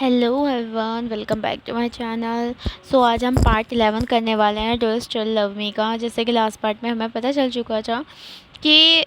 Hello everyone, welcome back to my channel. So आज हम part 11 करने वाले हैं डू स्टिल लव मी का। जैसे कि लास्ट पार्ट में हमें पता चल चुका था कि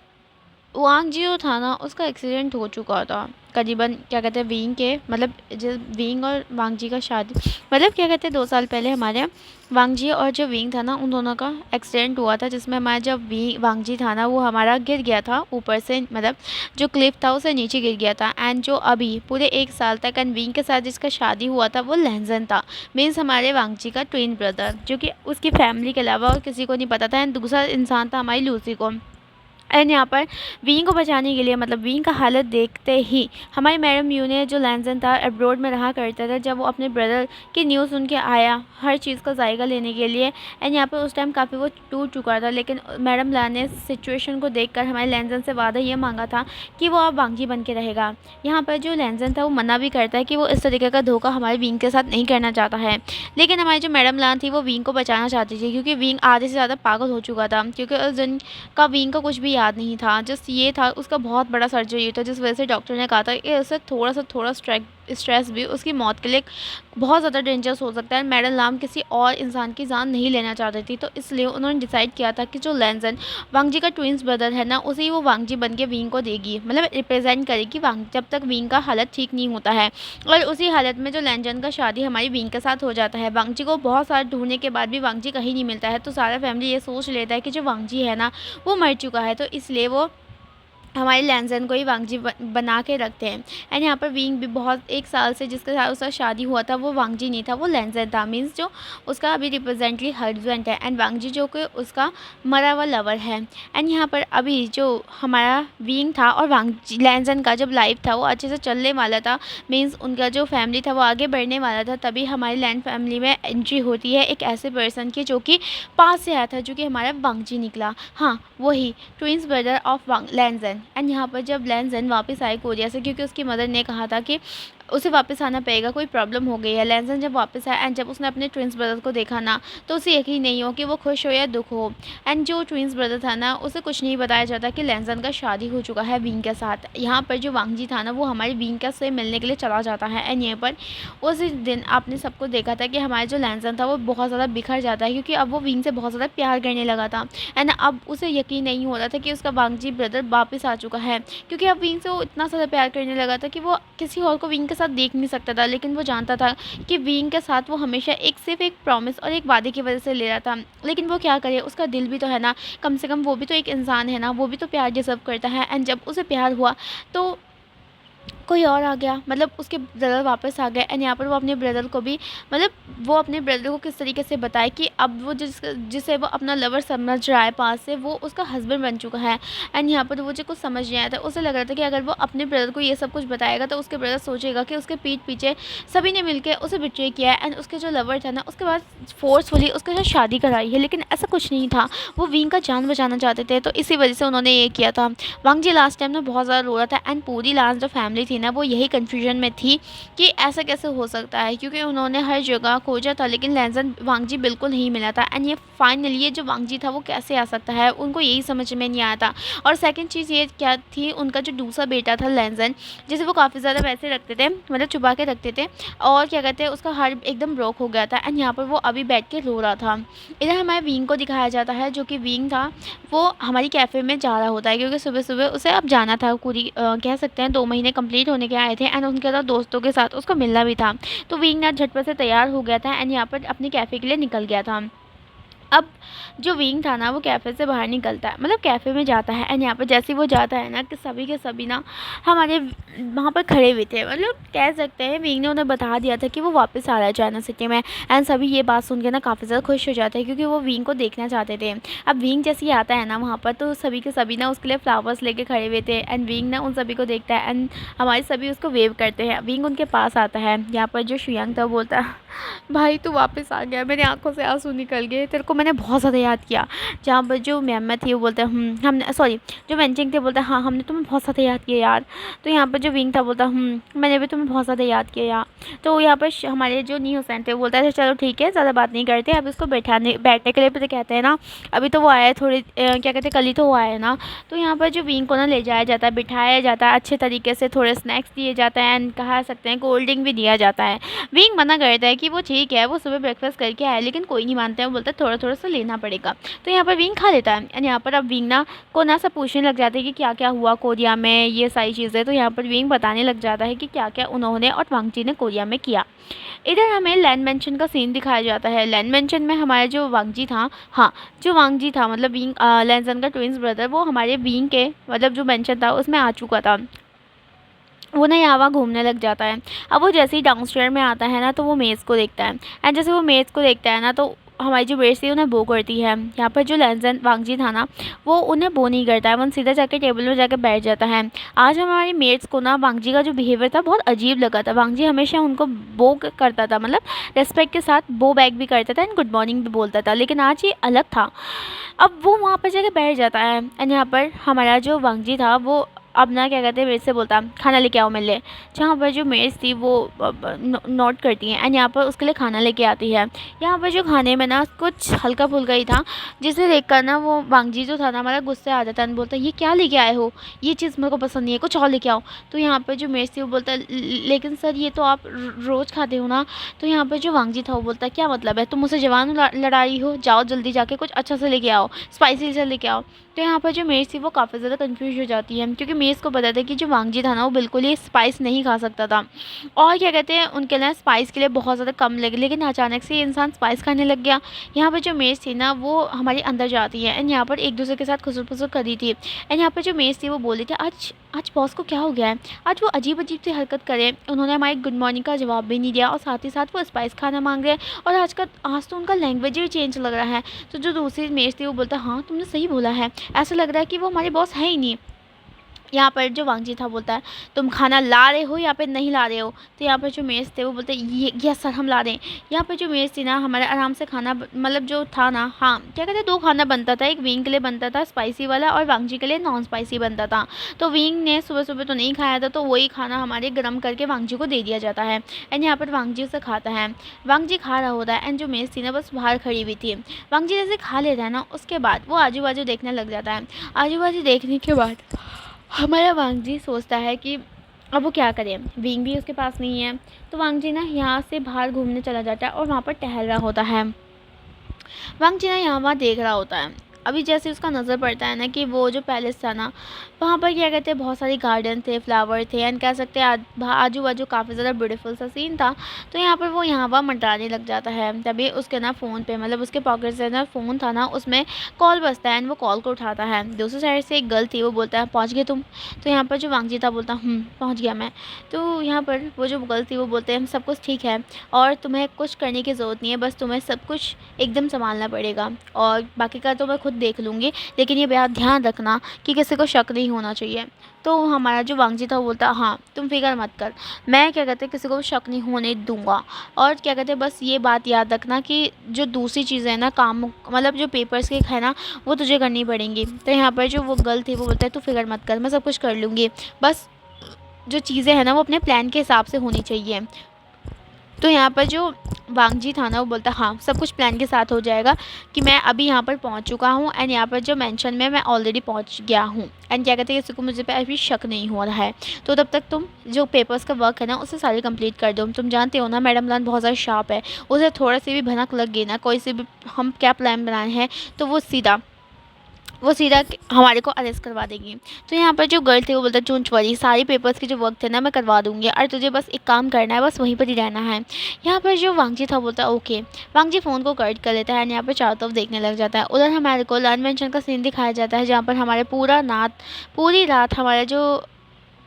वांग जियो था ना, उसका एक्सीडेंट हो चुका था करीबन क्या कहते हैं विंग के, मतलब जब विंग और वांग जी का शादी, मतलब क्या कहते हैं 2 साल पहले हमारे वांग जी और जो विंग था ना, उन दोनों का एक्सीडेंट हुआ था, जिसमें हमारा जब वांग जी था ना, वो हमारा गिर गया था ऊपर से, मतलब जो क्लिफ था उसे नीचे गिर गया था। एंड जो अभी पूरे 1 साल तक एंड विंग के साथ जिसका शादी हुआ था वो लहजन था, मीन्स हमारे वांग जी का ट्विन ब्रदर, जो कि उसकी फैमिली के अलावा और किसी को नहीं पता था। एंड दूसरा इंसान था हमारी लूसी को। एंड यहाँ पर वींग को बचाने के लिए, मतलब वींग का हालत देखते ही हमारी मैडम यू ने, जो लैंसन था अब्रोड में रहा करता था, जब वो अपने ब्रदर की न्यूज़ सुन के आया हर चीज़ का जायका लेने के लिए। एंड यहाँ पर उस टाइम काफ़ी वो टूट चुका था, लेकिन मैडम ला ने सिचुएशन को देखकर हमारे लैंसन से वादा ये मांगा था कि वो अब वांगजी बन के रहेगा। यहाँ पर जो लैंसन था वो मना भी करता है कि वो इस तरीके का धोखा हमारे वींग के साथ नहीं करना चाहता है, लेकिन हमारी जो मैडम लान थी वो वींग को बचाना चाहती थी, क्योंकि वींग आधे से ज़्यादा पागल हो चुका था, क्योंकि उस दिन का विंग का कुछ भी याद नहीं था। जस्ट ये था उसका बहुत बड़ा सर्जरी था, जिस वजह से डॉक्टर ने कहा था कि उसे थोड़ा स्ट्रेस भी उसकी मौत के लिए बहुत ज़्यादा डेंजरस हो सकता है। मैडम लाम किसी और इंसान की जान नहीं लेना चाहती थी, तो इसलिए उन्होंने डिसाइड किया था कि जो लैंसन वांगजी का ट्विंस ब्रदर है ना, उसे ही वो वांगजी बन के विंग को देगी, मतलब रिप्रेजेंट करेगी वांग, जब तक विंग का हालत ठीक नहीं होता है। और उसी हालत में जो लैंजन का शादी हमारी विंग के साथ हो जाता है। वांगजी को बहुत सारा ढूंढने के बाद भी वांगजी कहीं नहीं मिलता है, तो सारा फैमिली ये सोच लेता है कि जो वांगजी है ना वो मर चुका है, तो इसलिए वो हमारे लैंसन को ही वांगजी बना के रखते हैं। एंड यहाँ पर विंग भी बहुत 1 साल से जिसके साथ उसका शादी हुआ था वो वांगजी नहीं था, वो लैंसन था, मीन्स जो उसका अभी रिप्रेजेंटली हस्बैंड है, एंड वांगजी जो कि उसका मरा हुआ लवर है। एंड यहाँ पर अभी जो हमारा विंग था और वांगजी लैंसन का जब लाइफ था वो अच्छे से चलने वाला था, मीन्स उनका जो फैमिली था वो आगे बढ़ने वाला था, तभी हमारी लैंड फैमिली में एंट्री होती है एक ऐसे पर्सन की जो कि पास से आया था, जो कि हमारा वांगजी निकला। हाँ, वही ट्विंस ब्रदर ऑफ लैंसन। एंड यहाँ पर जब लैंसन वापस आए कोरिया से, क्योंकि उसकी मदर ने कहा था कि उसे वापस आना पड़ेगा, कोई प्रॉब्लम हो गई है। लैंसन जब वापस आया एंड जब उसने अपने ट्विंस ब्रदर को देखा ना, तो उसे यकीन नहीं हो कि वो खुश हो या दुख हो। एंड जो ट्विंस ब्रदर था ना, उसे कुछ नहीं बताया जाता कि लैंसन का शादी हो चुका है विंग के साथ। यहाँ पर जो वांगजी था ना, वो हमारे विंग के से मिलने के लिए चला जाता है। एंड यहाँ पर उस दिन आपने सबको देखा था कि हमारा जो लैंसन था वो बहुत ज़्यादा बिखर जाता है, क्योंकि अब वो विंग से बहुत ज़्यादा प्यार करने लगा था। एंड अब उसे यकीन नहीं हो रहा था कि उसका वांगजी ब्रदर वापस आ चुका है, क्योंकि अब विंग से वो इतना ज़्यादा प्यार करने लगा था कि वो किसी और को विंग के साथ देख नहीं सकता था। लेकिन वो जानता था कि विंग के साथ वो हमेशा सिर्फ एक प्रॉमिस और एक वादे की वजह से ले रहा था, लेकिन वो क्या करे, उसका दिल भी तो है ना, कम से कम वो भी तो एक इंसान है ना, वो भी तो प्यार डिजर्व करता है। एंड जब उसे प्यार हुआ तो कोई और आ गया, मतलब उसके ब्रदर वापस आ गए। एंड यहाँ पर वो अपने ब्रदर को भी, मतलब वो अपने ब्रदर को किस तरीके से बताए कि अब वो जिसे वो अपना लवर समझ रहा है पास से, वो उसका हस्बैंड बन चुका है। एंड यहाँ पर मुझे कुछ समझ नहीं आया था, उसे लग रहा था कि अगर वो अपने ब्रदर को ये सब कुछ बताएगा तो उसके ब्रदर सोचेगा कि उसके पीठ पीछे सभी ने मिलकर उसे बिट्रे किया है, एंड उसके जो लवर था ना उसके बाद फोर्सफुली उसके साथ शादी कराई है। लेकिन ऐसा कुछ नहीं था, वो विंग का जान बचाना चाहते थे, तो इसी वजह से उन्होंने ये किया था। वांग जी लास्ट टाइम में बहुत ज़्यादा रो रहा था, एंड पूरी लास्ट जो फैमिली थी ना वो यही कन्फ्यूजन में थी कि ऐसा कैसे हो सकता है, क्योंकि उन्होंने हर जगह खोजा था लेकिन लैंसन वांगजी बिल्कुल नहीं मिला था। एंड ये फाइनली ये जो वांगजी था वो कैसे आ सकता है, उनको यही समझ में नहीं आया था। और सेकंड चीज़ ये क्या थी, उनका जो दूसरा बेटा था लैंसन, जिसे वो काफ़ी ज़्यादा पैसे रखते थे, मतलब छुपा के रखते थे, और क्या कहते हैं उसका हार्ट एकदम ब्रोक हो गया था। एंड यहाँ पर वो अभी बैठ के रो रहा था। इधर हमारे विंग को दिखाया जाता है, जो कि विंग था वो हमारी कैफ़े में जा रहा होता है, क्योंकि सुबह सुबह उसे अब जाना था, पूरी कह सकते हैं 2 महीने कंप्लीट होने के आए थे। एंड उनके साथ दोस्तों के साथ उसको मिलना भी था, तो विंग ना झटपट से तैयार हो गया था एंड यहाँ पर अपनी कैफ़े के लिए निकल गया था। अब जो विंग था ना वो कैफ़े से बाहर निकलता है, मतलब कैफ़े में जाता है। एंड यहाँ पर जैसे ही वो जाता है ना, कि सभी के सभी ना हमारे वहाँ पर खड़े हुए थे, मतलब कह सकते हैं विंग ने उन्हें बता दिया था कि वो वापस आ रहा है चाइना सिटी में। एंड सभी ये बात सुन के ना काफ़ी ज़्यादा खुश हो जाते हैं, क्योंकि वो विंग को देखना चाहते थे। अब विंग जैसे ही आता है ना वहाँ पर, तो सभी के सभी ना उसके लिए फ्लावर्स लेके खड़े हुए थे। एंड विंग ना उन सभी को देखता है, एंड हमारे सभी उसको वेव करते हैं। विंग उनके पास आता है, यहाँ पर जो शुयांग था वो बोलता है भाई तू वापस आ गया, मेरी आंखों से आंसू निकल गए, तेरे को मैंने बहुत ज़्यादा याद किया। जहाँ पर जो मेम्मा थी वो बोलते हैं हमने, सॉरी जो वेंचिंग थे बोलते हैं हाँ हमने तुम्हें बहुत ज़्यादा याद किया यार। तो यहाँ पर जो विंग था बोलता मैंने भी तुम्हें बहुत ज़्यादा याद किया यार। तो यहाँ पर हमारे जो न्यू हुसैन थे वो बोलता है चलो ठीक है ज़्यादा बात नहीं करते, अब इसको बैठने के लिए भी तो कहते हैं ना। अभी तो वो आया है थोड़ी क्या कहते हैं कल ही तो वो आया है ना। तो यहाँ पर जो विंग को ना ले जाया जाता है, बिठाया जाता है अच्छे तरीके से, थोड़े स्नैक्स दिए जाते हैं एंड कहा सकते हैं कोल्ड ड्रिंक भी दिया जाता है। विंग मना करता है कि वो ठीक है वो सुबह ब्रेकफास्ट करके आया, लेकिन कोई नहीं मानता है, वो बोलता है थोड़ा थोड़ा सा लेना पड़ेगा। तो यहाँ पर विंग खा लेता है एंड यहाँ पर अब विंग ना को ना सब पूछने लग जाते हैं कि क्या क्या हुआ कोरिया में, ये सारी चीज़ें। तो यहाँ पर विंग बताने लग जाता है कि क्या क्या उन्होंने और वांगजी ने कोरिया में किया। इधर हमें लैंड मेंशन का सीन दिखाया जाता है। लैंड मेंशन में हमारा जो वांगजी था, हाँ जो वांगजी था मतलब विंग लैंसन का ट्विंस ब्रदर, वो हमारे विंग के मतलब जो मेंशन था उसमें आ चुका था। वो ना यहाँ वहाँ घूमने लग जाता है। अब वो जैसे ही डाउनस्टेयर में आता है ना तो वो मेज़ को देखता है एंड जैसे वो मेज़ को देखता है ना तो हमारी जो बेटी उन्हें बो करती है। यहाँ पर जो लैंसन वांगजी था ना वो उन्हें बो नहीं करता है, वो सीधा जाके टेबल में जाकर बैठ जाता है। आज हमारी मेट्स को ना वांगजी का जो बिहेवियर था बहुत अजीब लगा था। वांगजी हमेशा उनको बो करता था, मतलब रेस्पेक्ट के साथ बो बैक भी करता था एंड गुड मॉर्निंग भी बोलता था, लेकिन आज ये अलग था। अब वो वहाँ पर जाके बैठ जाता है एंड यहाँ पर हमारा जो वांगजी था वो अब ना क्या कहते हैं मेरे से बोलता खाना लेके आओ मेरे लिए। जहाँ पर जो मेज़ थी वो नोट करती है एंड यहाँ पर उसके लिए खाना लेके आती है। यहाँ पर जो खाने में ना कुछ हल्का फुल्का ही था, जिसे देखकर ना वो वांगजी जो था ना हमारा गुस्से आ जाता है, बोलता है ये क्या लेके आए हो, ये चीज़ मेरे को पसंद नहीं है, कुछ और लेके आओ। तो यहाँ पर जो मेज़ थी वो बोलता है लेकिन सर ये तो आप रोज़ खाते हो ना। तो यहाँ पर जो वांगजी था वो बोलता है क्या मतलब है, तुम मुझसे जवान लड़ा रही हो, जाओ जल्दी जाके कुछ अच्छा से लेके आओ, स्पाइसी से लेके आओ। तो यहाँ पर जो मेज़ थी वो काफ़ी ज़्यादा कंफ्यूज हो जाती है, क्योंकि मेज़ को पता था कि जो वांगजी था ना वो बिल्कुल ही स्पाइस नहीं खा सकता था और क्या कहते हैं उनके लिए स्पाइस के लिए बहुत ज़्यादा कम लगे, लेकिन अचानक से ये इंसान स्पाइस खाने लग गया। यहाँ पर जो मेज़ थी ना वो हमारे अंदर जाती है एंड यहाँ पर एक दूसरे के साथ खुसर फुसर कर रही थी एंड यहाँ पर जो मेज़ थी वो बोली थी आज आज बॉस को क्या हो गया है, आज वो अजीब अजीब सी हरकत करे, उन्होंने हमारी गुड मॉर्निंग का जवाब भी नहीं दिया और साथ ही साथ वो स्पाइस खाना मांग रहे हैं और आज तो उनका लैंग्वेज ही चेंज लग रहा है। तो जो दूसरी मेज़ थी वो बोलता हाँ तुमने सही बोला है, ऐसा लग रहा है कि वो हमारे बॉस है ही नहीं। यहाँ पर जो वांगजी था बोलता है तुम खाना ला रहे हो या फिर नहीं ला रहे हो। तो यहाँ पर जो मेज़ थे वो बोलते ये यस सर हम ला रहे हैं। यहाँ पर जो मेज़ थी ना हमारे आराम से खाना मतलब जो था ना, हाँ क्या कहते हैं दो खाना बनता था, एक विंग के लिए बनता था स्पाइसी वाला और वांगजी के लिए नॉन स्पाइसी बनता था। तो विंग ने सुबह सुबह तो नहीं खाया था, तो वही खाना हमारे गर्म करके वांगजी को दे दिया जाता है एंड यहाँ पर वांगजी उसे खाता है। वांगजी खा रहा होता है एंड जो मेज़ थी ना बस बाहर खड़ी हुई थी। वांगजी जैसे खा लेता है ना उसके बाद वो आजू बाजू देखने लग जाता है। आजू बाजू देखने के बाद हमारा वांगजी सोचता है कि अब वो क्या करे, विंग भी उसके पास नहीं है। तो वांगजी ना यहाँ से बाहर घूमने चला जाता है और वहाँ पर टहल रहा होता है। वांगजी ना यहाँ वहाँ देख रहा होता है। अभी जैसे उसका नज़र पड़ता है ना कि वो जो पैलेस था ना वहाँ पर क्या कहते हैं बहुत सारे गार्डन थे, फ्लावर थे एंड कह सकते हैं आजू बाजू काफ़ी ज़्यादा ब्यूटीफुल सा सीन था। तो यहाँ पर वो यहाँ वहाँ मंडराने लग जाता है। तभी उसके ना फ़ोन पे मतलब उसके पॉकेट से ना फ़ोन था ना उसमें कॉल बजता है एंड वो कॉल को उठाता है। दूसरी साइड से एक गर्ल थी वो बोलता है पहुँच गए तुम। तो यहाँ पर जो वांगजी था बोलता पहुँच गया मैं। तो यहाँ पर वो जो गर्ल थी वो बोलते हैं सब कुछ ठीक है और तुम्हें कुछ करने की ज़रूरत नहीं है, बस तुम्हें सब कुछ एकदम संभालना पड़ेगा और बाकी का तो मैं खुद देख लूँगी, लेकिन ये बात ध्यान रखना कि किसी को शक नहीं होना चाहिए। तो हमारा जो वांगजी था वो बोलता हाँ तुम फिक्र मत कर, मैं क्या कहते हैं किसी को शक नहीं होने दूंगा और क्या कहते हैं बस ये बात याद रखना कि जो दूसरी चीज़ें हैं ना काम मतलब जो पेपर्स के है ना वो तुझे करनी पड़ेंगी। तो यहाँ पर जो वो गर्ल थी वो बोलता है तू फिक्र मत कर मैं सब कुछ कर लूँगी, बस जो चीज़ें हैं ना वो अपने प्लान के हिसाब से होनी चाहिए। तो यहाँ पर जो वांगजी था ना वो बोलता हाँ सब कुछ प्लान के साथ हो जाएगा कि मैं अभी यहाँ पर पहुँच चुका हूँ एंड यहाँ पर जो मेंशन में मैं ऑलरेडी पहुँच गया हूँ एंड क्या कहते हैं किसी को मुझे पे अभी शक नहीं हो रहा है। तो तब तक तुम जो पेपर्स का वर्क है ना उसे सारी कंप्लीट कर दो। तुम जानते हो ना मैडम लान बहुत ज़्यादा शार्प है, उसे थोड़ा सी भी भनक लग गई ना कोई से भी हम क्या प्लान बनाए हैं तो वो सीधा हमारे को अरेस्ट करवा देगी। तो यहाँ पर जो गर्ल थी वो बोलता चूंच वाली सारी पेपर्स के जो वर्क थे ना मैं करवा दूँगी और तुझे बस एक काम करना है, बस वहीं पर ही रहना है। यहाँ पर जो वांगजी था बोलता ओके। वांगजी फ़ोन को कट कर लेता है एंड यहाँ पर चारों तरफ देखने लग जाता है। उधर हमारे को लर्न मेंशन का सीन दिखाया जाता है जहाँ पर हमारे पूरी रात हमारा जो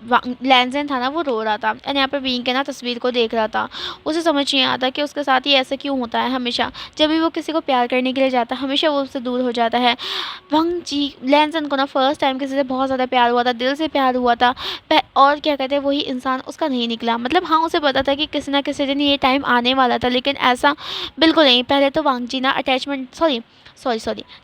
लैंजन था ना वो रो रहा था एंड यहाँ पर विंग के ना तस्वीर को देख रहा था। उसे समझ नहीं आता कि उसके साथ ही ऐसा क्यों होता है। हमेशा जब भी वो किसी को प्यार करने के लिए जाता है हमेशा वो उससे दूर हो जाता है। वंग जी लैंजन को ना फर्स्ट टाइम किसी से बहुत ज़्यादा प्यार हुआ था, दिल से प्यार हुआ था। और क्या कहते हैं वही इंसान उसका नहीं निकला। मतलब हाँ उसे पता था कि किसी ना किसी दिन ये टाइम आने वाला था, लेकिन ऐसा बिल्कुल नहीं। पहले तो वांग जी ना अटैचमेंट सॉरी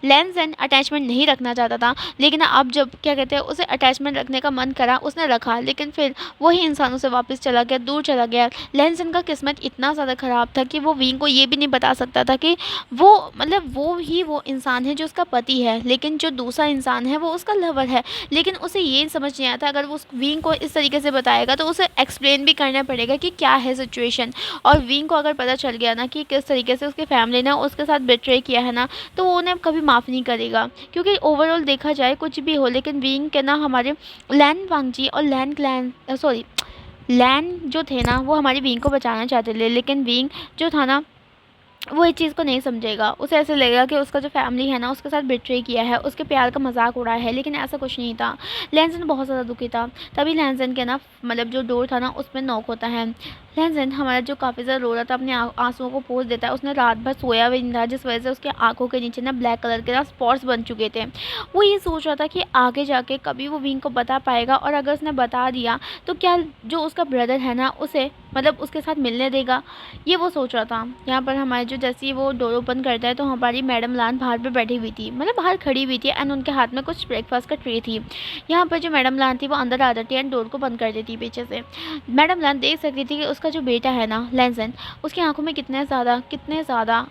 लैंजन अटैचमेंट नहीं रखना चाहता था, लेकिन अब जब क्या कहते हैं उसे अटैचमेंट रखने का मन करा उसने रखा, लेकिन फिर वही इंसान उसे वापस चला गया, दूर चला गया। लैंजन का किस्मत इतना ज़्यादा ख़राब था कि वो विंग को ये भी नहीं बता सकता था कि वो मतलब वो इंसान है जो उसका पति है, लेकिन जो दूसरा इंसान है वो उसका लवर है। लेकिन उसे ये समझ नहीं आता अगर वो उस विंग को इस तरीके से बताएगा तो उसे एक्सप्लेन भी करना पड़ेगा कि क्या है सिचुएशन। और विंग को अगर पता चल गया ना कि किस तरीके से उसकी फैमिली ने उसके साथ बिट्रे किया है ना, तो वो उन्हें कभी माफ़ नहीं करेगा। क्योंकि ओवरऑल देखा जाए कुछ भी हो, लेकिन विंग के ना हमारे लैन वांगजी और लैन जो थे ना वो हमारी विंग को बचाना चाहते थे, लेकिन विंग जो था ना वो इस चीज़ को नहीं समझेगा। उसे ऐसे लगेगा कि उसका जो फैमिली है ना उसके साथ बिट्रे किया है, उसके प्यार का मजाक उड़ाया है, लेकिन ऐसा कुछ नहीं था। लैंसन बहुत ज़्यादा दुखी था। तभी लैंसन के ना मतलब जो डोर था ना उसमें नॉक होता है। लैंसन हमारा जो काफ़ी ज़्यादा रो रहा था अपने आंसुओं को पोंछ देता है। उसने रात भर सोया भी नहीं था, जिस वजह से उसकी आंखों के नीचे ना ब्लैक कलर के ना स्पॉट्स बन चुके थे। वो ये सोच रहा था कि आगे जाके कभी वो विंग को बता पाएगा, और अगर उसने बता दिया तो क्या जो उसका ब्रदर है ना उसे मतलब उसके साथ मिलने देगा, ये वो सोच रहा था। यहाँ पर हमारे जो जैसे ही वो डोर ओपन करता है तो हमारी मैडम लान बाहर पे बैठी हुई थी, मतलब बाहर खड़ी हुई थी, एंड उनके हाथ में कुछ ब्रेकफास्ट का ट्रे थी। यहाँ पर जो मैडम लान थी वो अंदर आ जाती है एंड डोर को बंद कर देती है पीछे से। मैडम लान देख सकती थी कि उसका जो बेटा है ना लैंसन, उसकी आंखों में कितने ज़्यादा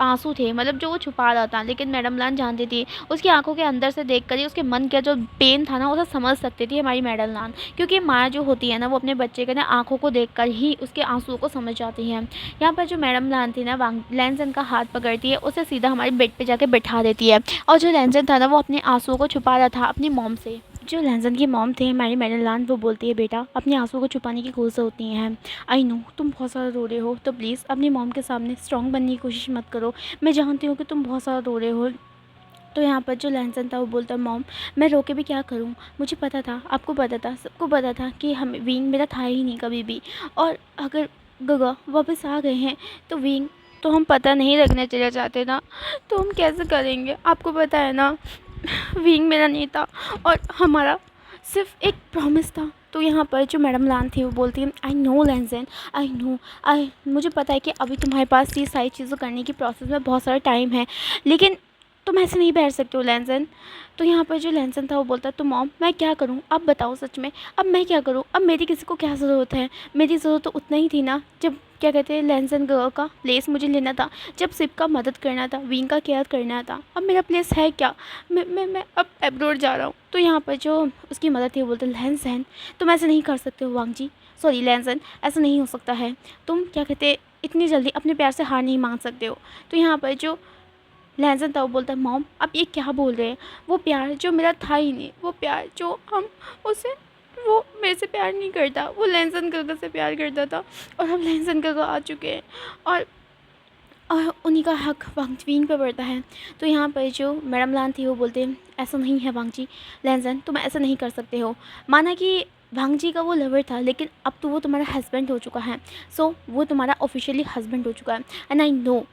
आंसू थे, मतलब जो वो छुपा रहा था। लेकिन मैडम लान जानती थी, उसकी आंखों के अंदर से देखकर ही उसके मन का जो पेन था ना उसे समझ सकती थी हमारी मैडम लान। क्योंकि माँ जो होती है ना वो अपने बच्चे के ना आंखों को देखकर ही उसके आंसुओं को समझ जाती है। यहाँ पर जो मैडम लान थी ना लैंसन का हाथ पकड़ती है, उसे सीधा हमारे बेड पे जाके बैठा देती है। और जो लैंसन था ना वो अपने आंसुओं को छुपा रहा था अपनी मॉम से। जो लैंसन की मॉम थे हमारी मैडम लान, वो बोलती है बेटा अपने आंसुओं को छुपाने की कोशिश होती है। आई नो तुम बहुत ज़्यादा रो रहे हो, तो प्लीज़ अपनी मॉम के सामने स्ट्रॉन्ग बनने की कोशिश मत करो। मैं जानती हूँ कि तुम बहुत ज़्यादा रो रहे हो। तो यहाँ पर जो लैंसन था वो बोलता है मॉम मैं रो के भी क्या करूँ, मुझे पता था, आपको पता था, सबको पता था कि हम विंग मेरा था ही नहीं कभी भी। और अगर गगा वापस आ गए हैं तो विंग तो हम पता नहीं रखने चले जाते ना, तो हम कैसे करेंगे। आपको पता है ना विंग मेरा नहीं था और हमारा सिर्फ एक प्रॉमिस था। तो यहाँ पर जो मैडम लान थी वो बोलती है आई नो लैंसन, आई नो, आई मुझे पता है कि अभी तुम्हारे पास ये सारी चीज़ें करने की प्रोसेस में बहुत सारा टाइम है, लेकिन तुम ऐसे नहीं बैठ सकते हो लैंसन। तो यहाँ पर जो लैंसन था वो बोलता है तो मॉम मैं क्या करूँ, अब बताओ सच में, अब मैं क्या करूँ, अब मेरी किसी को क्या ज़रूरत है। मेरी ज़रूरत तो उतना ही थी ना जब क्या कहते हैं लैंसन का प्लेस मुझे लेना था, जब सिप का मदद करना था, विंग का केयर करना था। अब मेरा प्लेस है क्या, मैं अब एब्रोड जा रहा हूँ। तो यहाँ पर जो उसकी मदद थी वो बोलते लैंसन तुम ऐसे नहीं कर सकते हो वांग जी, सॉरी लैंसन ऐसा नहीं हो सकता है। तुम क्या कहते इतनी जल्दी अपने प्यार से हार नहीं मान सकते हो। तो यहाँ पर जो लहज़न था वो बोलता है मॉम आप ये क्या बोल रहे हैं, वो प्यार जो मेरा था ही नहीं, वो प्यार जो हम उसे वो मेरे से प्यार नहीं करता, वो लहज़न काका से प्यार करता था। और अब लहज़न काका आ चुके हैं और उन्हीं का हक वांगजी पे पड़ता है। तो यहाँ पर जो मैडम लान थी वो बोलते हैं ऐसा नहीं है वांगजी, लहज़न तुम ऐसा नहीं कर सकते हो। माना कि वांगजी का वो लवर था, लेकिन अब तो वो तुम्हारा हस्बैंड हो चुका है। सो वो तुम्हारा ऑफिशियली हस्बैंड हो चुका है, एंड आई नो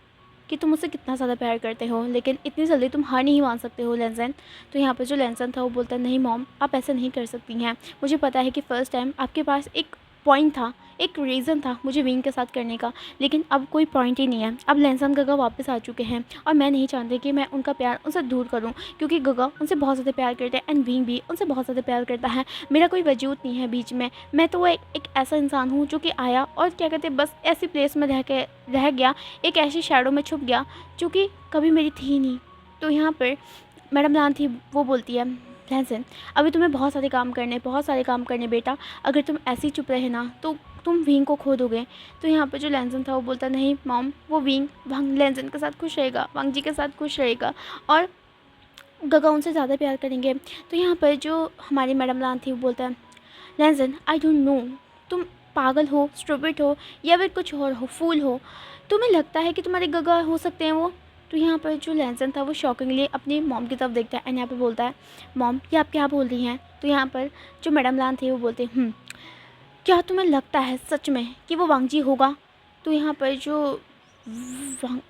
कि तुम उससे कितना ज़्यादा प्यार करते हो, लेकिन इतनी जल्दी तुम हार नहीं मान सकते हो लैंसन। तो यहाँ पर जो लैंसन था वो बोलता है नहीं मॉम आप ऐसा नहीं कर सकती हैं। मुझे पता है कि फ़र्स्ट टाइम आपके पास एक पॉइंट था, एक रीज़न था मुझे विंग के साथ करने का, लेकिन अब कोई पॉइंट ही नहीं है। अब लैंसन गगा वापस आ चुके हैं और मैं नहीं चाहती कि मैं उनका प्यार उनसे दूर करूं, क्योंकि गगा उनसे बहुत ज़्यादा प्यार करते हैं एंड विंग भी उनसे बहुत ज़्यादा प्यार करता है। मेरा कोई वजूद नहीं है बीच में, मैं तो एक ऐसा इंसान हूँ जो कि आया और क्या कहते बस ऐसी प्लेस में रह गया, एक ऐसी शैडो में छुप गया जो कि कभी मेरी थी ही नहीं। तो यहाँ पर मैडम लान थी वो बोलती है लैंसन अभी तुम्हें बहुत सारे काम करने बेटा, अगर तुम ऐसे ही चुप रहे ना तो तुम विंग को खो दोगे। तो यहाँ पर जो लैंसन था वो बोलता नहीं मॉम वो विंग वांग लैंसन के साथ खुश रहेगा, वांग जी के साथ खुश रहेगा और गगा उनसे ज़्यादा प्यार करेंगे। तो यहाँ पर जो हमारी मैडम लान थी वो बोलता है लैंसन आई डोंट नो तुम पागल हो, स्टूपिड हो या फिर कुछ और हो, फूल हो, तुम्हें लगता है कि तुम्हारे गगा हो सकते हैं वो, तो यहाँ पर जो लैंसन था वो शॉकिंगली अपनी मॉम की तरफ देखता है एंड यहाँ पर बोलता है, मॉम ये आप क्या बोल रही हैं? तो यहाँ पर जो मैडम लान थे वो बोलते हैं, क्या तुम्हें लगता है सच में कि वो वांगजी होगा? तो यहाँ पर जो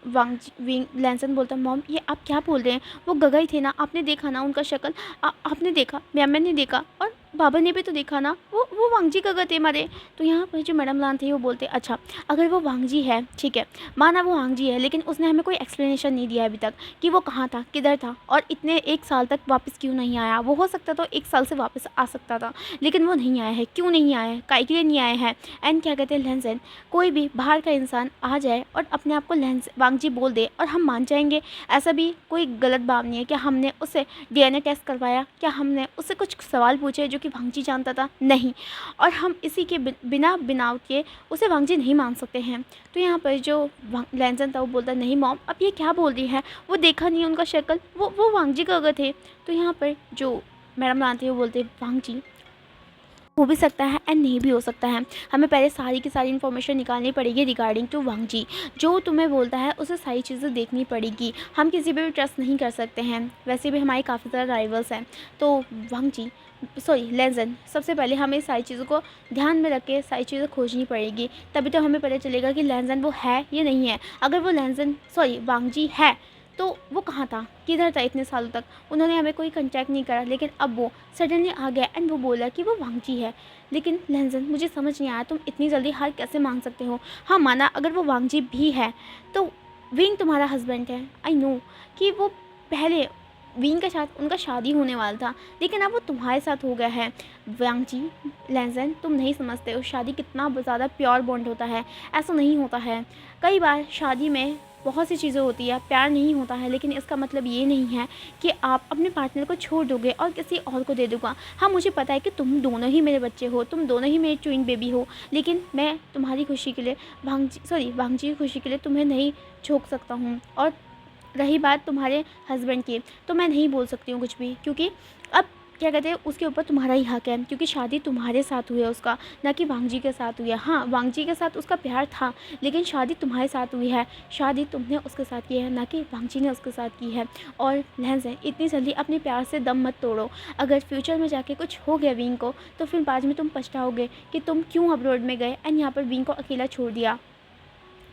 वांगजी लैंसन बोलता है, मॉम ये आप क्या बोल रहे हैं? वो गगा ही थे ना, आपने देखा ना उनका शक्ल, आपने देखा, मैंने देखा और बाबा ने भी तो देखा ना, वो वांगजी गगा थे हमारे। तो यहाँ पर जो मैडम लान थे वो बोलते, अच्छा अगर वो वांगजी है ठीक है, माना वो वांगजी है, लेकिन उसने हमें कोई एक्सप्लेनेशन नहीं दिया अभी तक कि वो कहाँ था, किधर था और इतने 1 साल तक वापस क्यों नहीं आया। वो हो सकता तो 1 साल से वापस आ सकता था, लेकिन वो नहीं आया है। क्यों नहीं आया है, काहे के लिए नहीं आया है? एंड क्या कहते हैं लैंसन, कोई भी बाहर का इंसान आ जाए और अपने आप को वांगजी बोल दे और हम मान जाएंगे, ऐसा भी कोई गलत बात नहीं है। क्या हमने उससे DNA टेस्ट करवाया? क्या हमने उससे कुछ सवाल पूछे जो कि वांगजी जानता था? नहीं। और हम इसी के बिना बिनाव के उसे वांगजी नहीं मान सकते हैं। तो यहाँ पर जो लैंसन था वो बोलता नहीं मॉम अब ये क्या बोल रही है, वो देखा नहीं उनका शक्ल, वो वांगजी का अगर थे। तो यहाँ पर जो मैडम लान थे वो बोलते वांगजी हो भी सकता है एंड नहीं भी हो सकता है, हमें पहले सारी की सारी इन्फॉर्मेशन निकालनी पड़ेगी रिगार्डिंग टू वांगजी। जो तुम्हें बोलता है उसे सारी चीज़ें देखनी पड़ेगी, हम किसी पे भी ट्रस्ट नहीं कर सकते हैं। वैसे भी हमारे काफ़ी सारे राइवल्स हैं। तो वांगजी सॉरी लैंसन, सबसे पहले हमें सारी चीज़ों को ध्यान में रख के सारी चीज़ें खोजनी पड़ेगी, तभी तो हमें पता चलेगा कि लैंसन वो है या नहीं है। अगर वो लैंसन सॉरी वांगजी है तो वो कहाँ था, किधर था इतने सालों तक? उन्होंने हमें कोई कांटेक्ट नहीं करा, लेकिन अब वो सडनली आ गया एंड वो बोला कि वो वांगजी है। लेकिन लैंसन मुझे समझ नहीं आया, तुम इतनी जल्दी हार कैसे मान सकते हो? हाँ माना अगर वो वांगजी भी है तो विंग तुम्हारा हस्बैंड है, आई नो कि वो पहले विंग के साथ उनका शादी होने वाला था, लेकिन अब वो तुम्हारे साथ हो गया है। वांगजी लैंसन तुम नहीं समझते हो शादी कितना ज़्यादा प्योर बॉन्ड होता है, ऐसा नहीं होता है। कई बार शादी में बहुत सी चीज़ें होती है, प्यार नहीं होता है, लेकिन इसका मतलब ये नहीं है कि आप अपने पार्टनर को छोड़ दोगे और किसी और को दे दोगा। हाँ मुझे पता है कि तुम दोनों ही मेरे बच्चे हो, तुम दोनों ही मेरे ट्विन बेबी हो, लेकिन मैं तुम्हारी खुशी के लिए वांगजी की खुशी के लिए तुम्हें नहीं छोड़ सकता हूँ। और रही बात तुम्हारे हस्बैंड की, तो मैं नहीं बोल सकती हूँ कुछ भी, क्योंकि अब क्या कहते हैं उसके ऊपर तुम्हारा ही हक है, क्योंकि शादी तुम्हारे साथ हुई है उसका, ना कि वांगजी के साथ हुई है। हाँ वांगजी के साथ उसका प्यार था, लेकिन शादी तुम्हारे साथ हुई है, शादी तुमने उसके साथ की है, ना कि वांगजी ने उसके साथ की है। और लैंसन इतनी जल्दी अपने प्यार से दम मत तोड़ो, अगर फ्यूचर में जाके कुछ हो गया विंग को तो फिर बाद में तुम पछताओगे कि तुम क्यों अब्रॉड में गए एंड यहाँ पर विंग को अकेला छोड़ दिया।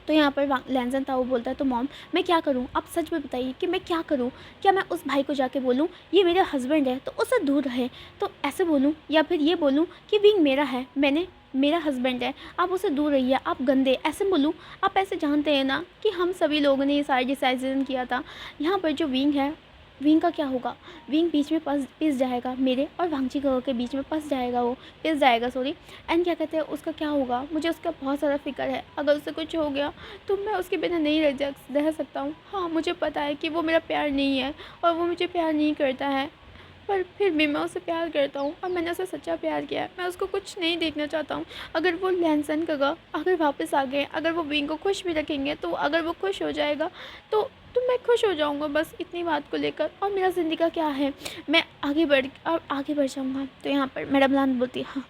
तो यहाँ पर लैंसन था वो बोलता है, तो मॉम मैं क्या करूँ, आप सच में बताइए कि मैं क्या करूँ? क्या मैं उस भाई को जाके बोलूँ ये मेरा हस्बैंड है तो उससे दूर रहे, तो ऐसे बोलूँ, या फिर ये बोलूँ कि विंग मेरा है, मेरा हस्बैंड है, आप उससे दूर रहिए, आप गंदे, ऐसे बोलूँ? आप ऐसे जानते हैं ना कि हम सभी लोगों ने ये सारी डिसीजन किया था। यहाँ पर जो विंग है, विंग का क्या होगा? विंग बीच में पिस जाएगा, मेरे और वांगजी के बीच में पिस जाएगा सॉरी। एंड क्या कहते हैं उसका क्या होगा? मुझे उसका बहुत ज़्यादा फिक्र है, अगर उससे कुछ हो गया तो मैं उसके बिना नहीं रह सकता हूँ। हाँ मुझे पता है कि वो मेरा प्यार नहीं है और वो मुझे प्यार नहीं करता है, पर फिर भी मैं उससे प्यार करता हूँ और मैंने उसे सच्चा प्यार किया है। मैं उसको कुछ नहीं देखना चाहता हूँ। अगर वो लैंसन का अगर वापस आ गए, अगर वो विंग को खुश भी रखेंगे, तो अगर वो खुश हो जाएगा तो मैं खुश हो जाऊँगा, बस इतनी बात को लेकर। और मेरा ज़िंदगी का क्या है, मैं आगे बढ़ जाऊँगा। तो यहाँ पर मैडम लान बोलती है, हाँ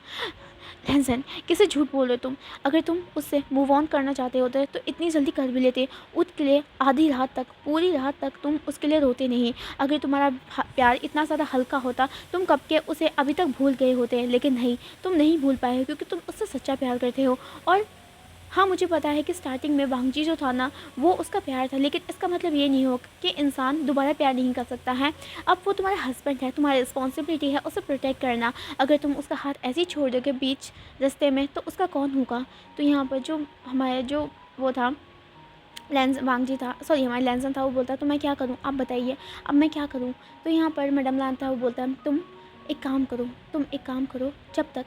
लैंसन किसे झूठ बोल रहे हो तुम? अगर तुम उससे मूव ऑन करना चाहते होते तो इतनी जल्दी कर भी लेते। उसके लिए आधी रात तक, पूरी रात तक तुम उसके लिए रोते नहीं। अगर तुम्हारा प्यार इतना ज़्यादा हल्का होता तुम कब के उसे अभी तक भूल गए होते, लेकिन नहीं, तुम नहीं भूल पाए हो क्योंकि तुम उससे सच्चा प्यार करते हो। और हाँ मुझे पता है कि स्टार्टिंग में वांगजी जो था ना वो उसका प्यार था, लेकिन इसका मतलब ये नहीं हो कि इंसान दोबारा प्यार नहीं कर सकता है। अब वो तुम्हारा हस्बैंड है, तुम्हारी रिस्पॉन्सिबिलिटी है उसे प्रोटेक्ट करना। अगर तुम उसका हाथ ऐसे ही छोड़ दोगे बीच रास्ते में तो उसका कौन होगा? तो यहाँ पर जो हमारे जो वो था वांगजी था, सॉरी हमारा लैंसन था, वो बोलता तो मैं क्या करूँ आप बताइए, अब मैं क्या करूँ? तो यहाँ पर मैडम लान था वो बोलता तुम एक काम करो, जब तक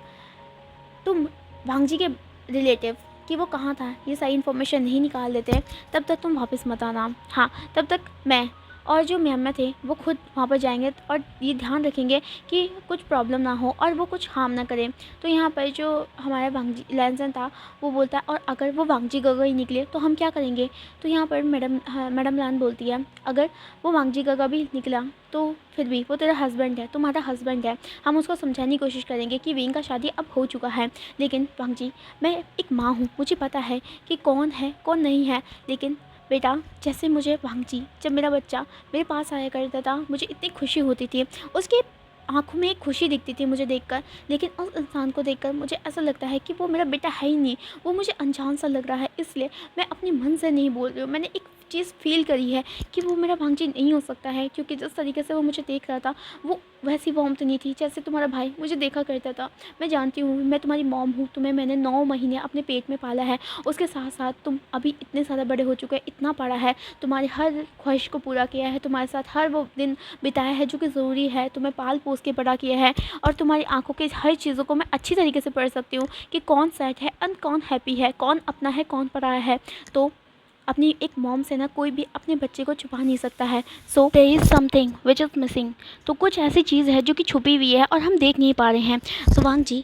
तुम वांगजी के रिलेटिव कि वो कहाँ था ये सारी इन्फॉर्मेशन नहीं निकाल देते तब तक तुम वापस मत आना। हाँ तब तक मैं और जो मेम्मा थे वो खुद वहाँ पर जाएंगे और ये ध्यान रखेंगे कि कुछ प्रॉब्लम ना हो और वो कुछ हार्म ना करें। तो यहाँ पर जो हमारा वांगजी लैंसन था वो बोलता है और अगर वो वांगजी गगा ही निकले तो हम क्या करेंगे? तो यहाँ पर मैडम लान बोलती है, अगर वो वांगजी गगा भी निकला तो फिर भी वो तेरा हस्बैंड है, तुम्हारा हस्बैंड है। हम उसको समझाने की कोशिश करेंगे कि विंग का शादी अब हो चुका है, लेकिन वांगजी मैं एक माँ हूँ, मुझे पता है कि कौन है कौन नहीं है, लेकिन बेटा, जैसे मुझे वांगजी जब मेरा बच्चा मेरे पास आया करता था, मुझे इतनी खुशी होती थी, उसकी आँखों में एक खुशी दिखती थी मुझे देखकर। लेकिन उस इंसान को देखकर मुझे ऐसा लगता है कि वो मेरा बेटा है ही नहीं, वो मुझे अनजान सा लग रहा है। इसलिए मैं अपने मन से नहीं बोल रही हूँ, मैंने एक चीज़ फ़ील करी है कि वो मेरा भांजी नहीं हो सकता है, क्योंकि जिस तरीके से वो मुझे देख रहा था, वो वैसी वार्मथ नहीं थी जैसे तुम्हारा भाई मुझे देखा करता था। मैं जानती हूँ, मैं तुम्हारी मॉम हूँ, तुम्हें मैंने 9 महीने अपने पेट में पाला है। उसके साथ साथ तुम अभी इतने ज़्यादा बड़े हो चुके हैं, इतना पढ़ा है, तुम्हारी हर ख्वाहिश को पूरा किया है, तुम्हारे साथ हर वो दिन बिताया है जो कि ज़रूरी है, तुम्हें पाल पोस के बड़ा किया है, और तुम्हारी आंखों की हर चीज़ों को मैं अच्छी तरीके से पढ़ सकती हूँ कि कौन सैड है एंड कौन हैप्पी है, कौन अपना है कौन पराया है। तो अपनी एक मॉम से ना कोई भी अपने बच्चे को छुपा नहीं सकता है। So there is something which is missing. तो कुछ ऐसी चीज़ है जो कि छुपी हुई है और हम देख नहीं पा रहे हैं। सो वांगजी,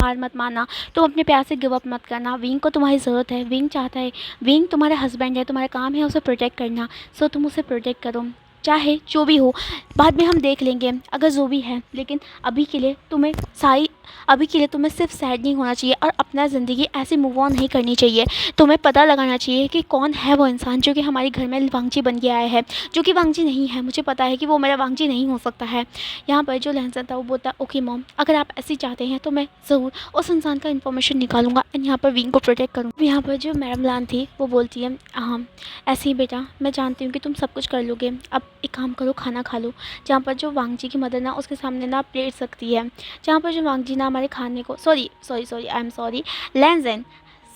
हार मत मानना, तुम अपने प्यार से गिव अप मत करना। विंग को तुम्हारी ज़रूरत है, विंग चाहता है, विंग तुम्हारा हस्बैंड है, तुम्हारा काम है उसे प्रोटेक्ट करना। सो तुम उसे प्रोटेक्ट करो, चाहे जो भी हो, बाद में हम देख लेंगे अगर जो भी है। लेकिन अभी के लिए तुम्हें सारी अभी के लिए तुम्हें सिर्फ सैड नहीं होना चाहिए और अपना ज़िंदगी ऐसे मूव ऑन नहीं करनी चाहिए। तुम्हें पता लगाना चाहिए कि कौन है वो इंसान जो कि हमारे घर में वांगजी बन के आया है, जो कि वांगजी नहीं है। मुझे पता है कि वो मेरा वांगजी नहीं हो सकता है। यहाँ पर जो लहसन था वो बोलता है, ओके मॉम, अगर आप ऐसे चाहते हैं तो मैं ज़रूर उस इंसान का इन्फॉर्मेशन निकालूंगा एंड यहाँ पर विंग को प्रोटेक्ट करूँगा। यहाँ पर जो मैडम लान थी वो बोलती है, हाँ ऐसे ही बेटा, मैं जानती हूँ कि तुम सब कुछ कर लोगे, अब एक काम करो, खाना खा लो। जहाँ पर जो वांगजी की मदर ना उसके सामने ना प्लेट सकती है, जहाँ पर जो वांगजी ना हमारे खाने को, सॉरी आई एम सॉरी लेंजन,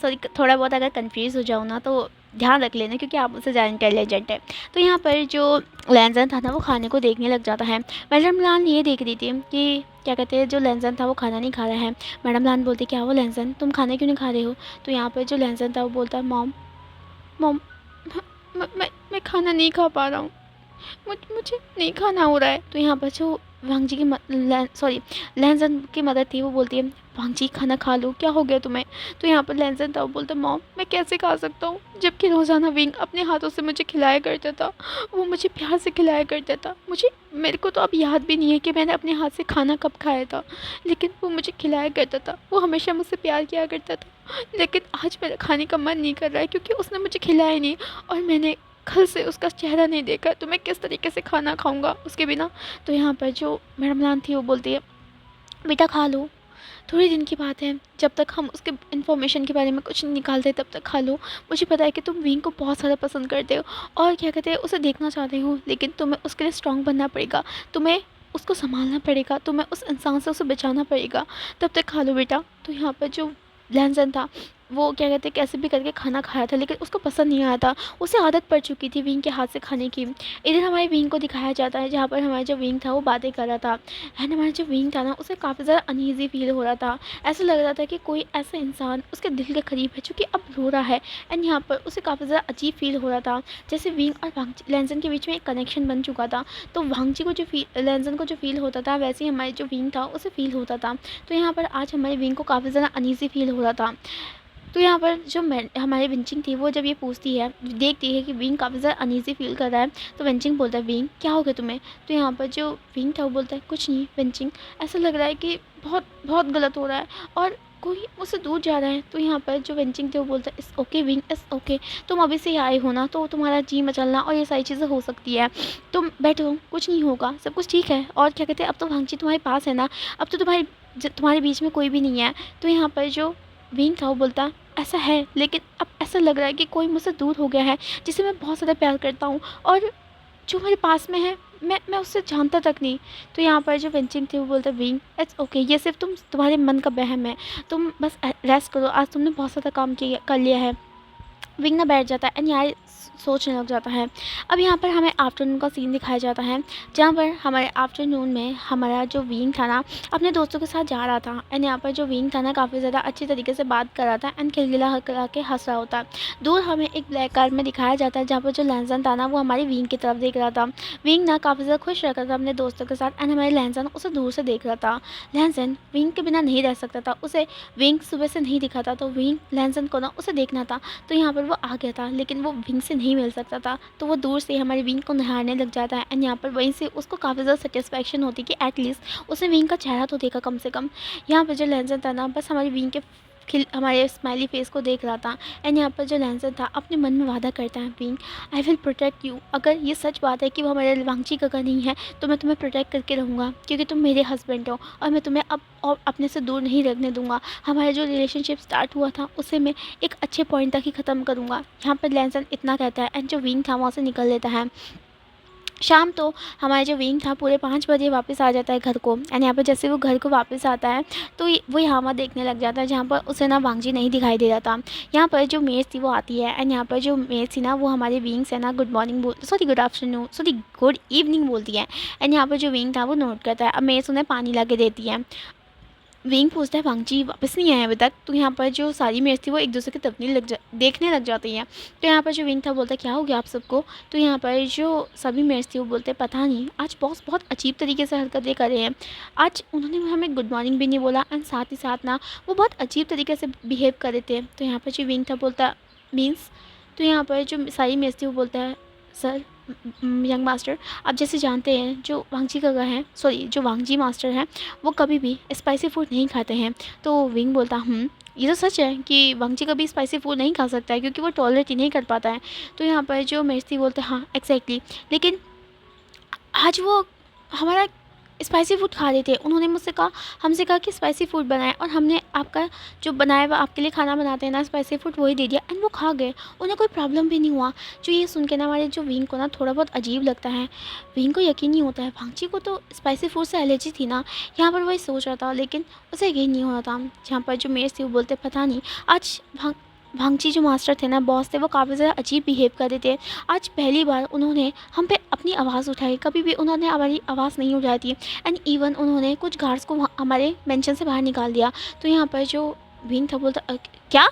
सॉरी थोड़ा बहुत अगर कंफ्यूज हो जाऊँ ना तो ध्यान रख लेना, क्योंकि आप उससे ज़्यादा इंटेलिजेंट है। तो यहाँ पर जो लेंजन था ना वो खाने को देखने लग जाता है। मैडम लान ये देख रही थी कि क्या कहते हैं, जो लेंजन था वो खाना नहीं खा रहा है। मैडम लान बोलती, क्या वो लेंजन, तुम खाना क्यों नहीं खा रहे हो? तो यहाँ पर जो लेंजन था वो बोलता है, मॉम मॉम मैं खाना नहीं खा पा रहा हूँ, मुझे नहीं खाना हो रहा है। तो यहाँ पर जो वांगजी की लेंजन की मदद थी वो बोलती है, वांगजी खाना खा लो, क्या हो गया तुम्हें? तो यहाँ पर लेंजन था वो बोलता है, मॉम मैं कैसे खा सकता हूँ, जबकि रोज़ाना विंग अपने हाथों से मुझे खिलाया करता था, वो मुझे प्यार से खिलाया करता था। मेरे को तो अब याद भी नहीं है कि मैंने अपने हाथ से खाना कब खाया था, लेकिन वो मुझे खिलाया करता था, वो हमेशा मुझसे प्यार किया करता था। लेकिन आज मेरा खाने का मन नहीं कर रहा है क्योंकि उसने मुझे खिलाया नहीं, और मैंने कल से उसका चेहरा नहीं देखा, तो मैं किस तरीके से खाना खाऊंगा उसके बिना? तो यहाँ पर जो मैडम लान थी वो बोलती है, बेटा खा लो, थोड़े दिन की बात है, जब तक हम उसके इन्फॉर्मेशन के बारे में कुछ नहीं निकालते तब तक खा लो। मुझे पता है कि तुम विंग को बहुत ज़्यादा पसंद करते हो और क्या कहते हैं उसे देखना चाहते हो, लेकिन तुम्हें उसके लिए स्ट्रॉन्ग बनना पड़ेगा, तुम्हें उसको संभालना पड़ेगा, तुम्हें उस इंसान से उसे बचाना पड़ेगा, तब तक खा लो बेटा। तो यहाँ पर जो लहसन था वो क्या कहते हैं कैसे भी करके खाना खाया था, लेकिन उसको पसंद नहीं आया था, उसे आदत पड़ चुकी थी विंग के हाथ से खाने की। इधर हमारे विंग को दिखाया जाता है जहाँ पर हमारा जो विंग था वो बातें कर रहा था, एंड हमारा जो विंग था ना उसे काफ़ी ज़्यादा अनईज़ी फील हो रहा था। ऐसा लग रहा था कि कोई ऐसा इंसान उसके दिल के करीब है जो कि अब रो रहा है, एंड यहाँ पर उसे काफ़ी ज़्यादा अजीब फील हो रहा था, जैसे विंग और लेंसन के बीच में एक कनेक्शन बन चुका था। तो वांगजी को जो लेंसन को जो फील होता था वैसे ही हमारे जो विंग था उसे फील होता था। तो यहाँ पर आज हमारे विंग को काफ़ी ज़्यादा अनईज़ी फील हो रहा था। तो यहाँ पर जो हमारी विंचिंग थी वो जब ये पूछती है, देखती है कि विंग काफ़ी ज़्यादा अनईज़ी फील कर रहा है, तो विंचिंग बोलता है, विंग क्या हो गया तुम्हें? तो यहाँ पर जो विंग था वो बोलता है, कुछ नहीं विंचिंग, ऐसा लग रहा है कि बहुत बहुत गलत हो रहा है और कोई मुझसे दूर जा रहा है। तो यहाँ पर जो विंचिंग थे वो बोलता है, इस ओके विंग, इस ओके, तुम अभी से आए हो ना, तो तुम्हारा जी मचलना और ये सारी चीज़ें हो सकती है, तुम बैठो, कुछ नहीं होगा, सब कुछ ठीक है। और क्या कहते हैं, अब तो वांगजी तुम्हारे पास है ना, अब तो तुम्हारे बीच में कोई भी नहीं है। तो यहाँ पर जो विंग था वो बोलता, ऐसा है, लेकिन अब ऐसा लग रहा है कि कोई मुझसे दूर हो गया है जिसे मैं बहुत ज़्यादा प्यार करता हूँ, और जो मेरे पास में है मैं उससे जानता तक नहीं। तो यहाँ पर जो विंचिंग थी वो बोलता, विंग इट्स ओके, ये सिर्फ तुम्हारे मन का वहम है, तुम बस रेस्ट करो, आज तुमने बहुत ज़्यादा काम किया कर लिया है। विंग ना बैठ जाता है एंड यार सोचने लग जाता है। अब यहाँ पर हमें आफ्टरनून का सीन दिखाया जाता है, जहाँ पर हमारे आफ्टरनून में हमारा जो विंग था ना अपने दोस्तों के साथ जा रहा था, एंड यहाँ पर जो विंग था ना काफ़ी ज़्यादा अच्छी तरीके से बात कर रहा था एंड खिलखिला करा के हंस रहा होता। दूर हमें एक ब्लैक कार में दिखाया जाता है जहाँ पर जो लहसन था ना वो हमारी विंग की तरफ देख रहा था। विंग ना काफ़ी ज़्यादा खुश रखा था अपने दोस्तों के साथ, एंड हमारे लहसन उसे दूर से देख रहा था। लहसन विंग के बिना नहीं रह सकता था, उसे विंग सुबह से नहीं दिखा था, तो विंग लहसन को ना उसे देखना था। तो यहाँ पर वो आ गया था, लेकिन वो विंग से नहीं मिल सकता था, तो वो दूर से हमारे विंग को नहाने लग जाता है, एंड यहाँ पर वहीं से उसको काफ़ी ज़्यादा सेटिस्फैक्शन होती कि एटलीस्ट उसने विंग का चेहरा तो देखा कम से कम। यहाँ पर जो लहसन था ना बस हमारी विंग के हमारे स्माइली फेस को देख रहा था। एंड यहाँ पर जो लैंसन था अपने मन में वादा करता है wing, I will protect you. अगर ये सच बात है कि वो हमारे वांगची काका नहीं है तो मैं तुम्हें प्रोटेक्ट करके रहूँगा, क्योंकि तुम मेरे हस्बैंड हो और मैं तुम्हें अब और अपने से दूर नहीं रखने दूंगा। हमारा जो रिलेशनशिप स्टार्ट हुआ था उसे मैं एक अच्छे पॉइंट तक ही ख़त्म करूँगा। यहाँ पर लैंसन इतना कहता है एंड जो विंग था वहाँ से निकल लेता है। शाम तो हमारा जो विंग था पूरे 5 बजे वापस आ जाता है घर को। एंड यहाँ पर जैसे वो घर को वापस आता है तो वो यहाँ वहाँ देखने लग जाता है जहाँ पर उसे ना वांगजी नहीं दिखाई दे रहा था। यहाँ पर जो मेड थी वो आती है एंड यहाँ पर जो मेड थी ना वो हमारे विंग से ना good morning good afternoon good evening बोलती है। एंड यहाँ पर जो विंग था वो नोट करता है। अब मेड उन्हें पानी ला के देती है। विंग पूछता है वांगजी वापस नहीं आए अभी तक। तो यहाँ पर जो सारी मेज थी वो एक दूसरे की देखने लग जाती हैं। तो यहाँ पर जो विंग था बोलता है क्या हो गया आप सबको। तो यहाँ पर जो सभी मेज थी वो बोलते हैं पता नहीं, आज बॉस बहुत अजीब तरीके से हरकतें कर रहे हैं। आज उन्होंने हमें गुड मॉर्निंग भी नहीं बोला एंड साथ ही साथ ना वो बहुत अजीब तरीके से बिहेव कर रहे थे। तो यहाँ पर जो विंग था बोलता मीन्स। तो यहाँ पर जो सारी मेज थी वो बोलता है सर यंग मास्टर, आप जैसे जानते हैं जो वांगजी काका हैं, जो वांगजी मास्टर हैं वो कभी भी स्पाइसी फूड नहीं खाते हैं। तो विंग बोलता ये तो सच है कि वांगजी कभी स्पाइसी फूड नहीं खा सकता है क्योंकि वो टॉलरेट ही नहीं कर पाता है। तो यहाँ पर जो मेस्ती बोलते हैं हाँ एग्जैक्टली, लेकिन आज वो हमारा स्पाइसी फूड खा रहे थे। उन्होंने हमसे कहा कि स्पाइसी फूड बनाएं और हमने आपका जो बनाया हुआ आपके लिए खाना बनाते हैं ना स्पाइसी फूड वही दे दिया एंड वो खा गए। उन्हें कोई प्रॉब्लम भी नहीं हुआ। जो ये सुन के ना हमारे जो विंग को ना थोड़ा बहुत अजीब लगता है। विंग को यकीन नहीं होता है वांगची को तो स्पाइसी फूड से एलर्जी थी ना। यहाँ पर वही सोच रहा था लेकिन उसे यकीन नहीं हो रहा था। जहाँ पर जो मेयर थी वो बोलते पता नहीं आज वांगची जो मास्टर थे ना बॉस थे वो काफ़ी ज़्यादा अजीब बिहेव कर रहे थे। आज पहली बार उन्होंने हम पे अपनी आवाज़ उठाई, कभी भी उन्होंने हमारी आवाज़ नहीं उठाई थी। एंड इवन उन्होंने कुछ गार्ड्स को हमारे मेंशन से बाहर निकाल दिया। तो यहाँ पर जो विंग था बोलता क्या।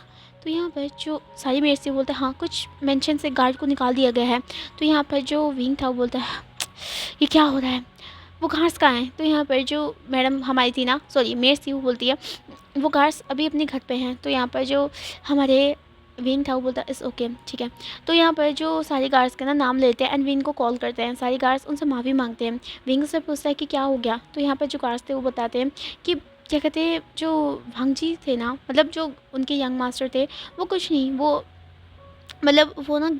तो यहाँ पर जो सारी मेरे से बोलते हाँ कुछ मेंशन से गार्ड को निकाल दिया गया है। तो यहाँ पर जो विंग था वो बोलता है ये क्या हो रहा है, वो गार्ड्स कहाँ हैं। तो यहाँ पर जो मैडम हमारी थी ना मेयर थी वो बोलती है वो गार्ड्स अभी अपने घर पे हैं। तो यहाँ पर जो हमारे विंग था वो बोलता है इस ओके ठीक है। तो यहाँ पर जो सारे गार्ड्स के ना नाम लेते हैं एंड विंग को कॉल करते हैं। सारे गार्ड्स उनसे माफ़ी मांगते हैं। विंग से पूछता है कि क्या हो गया। तो यहाँ पर जो गार्ड्स थे वो बताते हैं कि क्या कहते हैं जो वांगजी थे ना मतलब जो उनके यंग मास्टर थे वो कुछ नहीं वो वो ना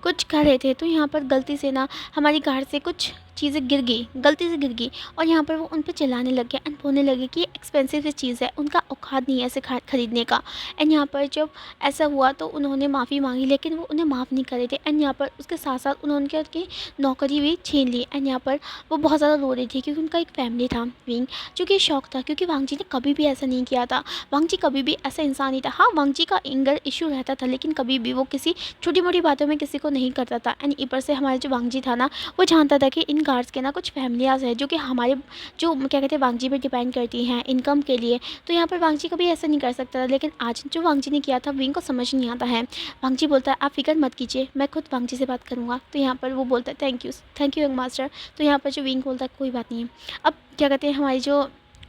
कुछ कर रहे थे। तो यहाँ पर गलती से ना हमारी कार से कुछ चीज़ें गिर गई, गलती से गिर गई और यहाँ पर वो उन पे चिल्लाने लग गया एंड बोलने लगे कि ये एक्सपेंसिव चीज़ है, उनका औकात नहीं है ऐसे खरीदने का। एंड यहाँ पर जब ऐसा हुआ तो उन्होंने माफ़ी मांगी लेकिन वो उन्हें माफ़ नहीं करे थे। एंड यहाँ पर उसके साथ साथ उन्होंने उनकी नौकरी भी छीन ली। एंड यहाँ पर वो बहुत ज़्यादा रो रही थी क्योंकि उनका एक फैमिली था विंग, जो कि शौक था क्योंकि वांगजी ने कभी भी ऐसा नहीं किया था। वांगजी कभी भी ऐसा इंसान नहीं था। हाँ वांगजी का एंगर इशू रहता था लेकिन कभी भी वो किसी छोटी मोटी बातों में किसी को नहीं करता था। एंड ऊपर से हमारे जो वांगजी था ना वो जानता था कि इन गार्ड्स के ना कुछ फैमिलियाज है जो कि हमारे जो क्या कहते हैं वांगजी पे डिपेंड करती हैं इनकम के लिए। तो यहाँ पर वांगजी कभी ऐसा नहीं कर सकता था लेकिन आज जो वांगजी ने किया था विंग को समझ नहीं आता है। वांगजी बोलता है आप फिक्र मत कीजिए, मैं खुद वांगजी से बात करूँगा। तो यहाँ पर वो बोलता है थैंक यू यंग मास्टर। तो यहाँ पर जो विंग बोलता है कोई बात नहीं है। अब क्या कहते हैं हमारी जो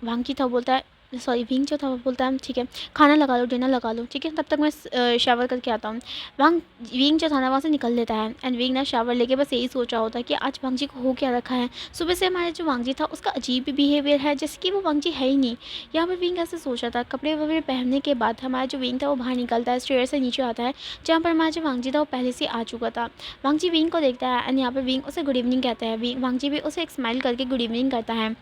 वांगजी था वो बोलता है विंग जो था वो बोलता है ठीक है खाना लगा लो, डिनर लगा लो, ठीक है तब तक मैं शावर करके आता हूँ। विंग जो था ना वहाँ से निकल लेता है एंड विंग ना शावर लेके बस यही सोच रहा होता है कि आज वांगजी को हो क्या रखा है। सुबह से हमारा जो वांगजी था उसका अजीब भी बिहेवियर है जैसे कि वो वांगजी है ही नहीं। यहाँ पर विंग ऐसे सोच रहा था। कपड़े वपड़े पहनने के बाद हमारा जो विंग था वो बाहर निकलता है, स्टेयर से नीचे आता है जहाँ पर हमारा जो वांगजी था वो पहले से आ चुका था। वांगजी विंग को देखता है एंड यहाँ पर विंग उसे गुड इवनिंग कहता है। वांगजी भी उसे एक स्माइल करके गुड इवनिंग करता है।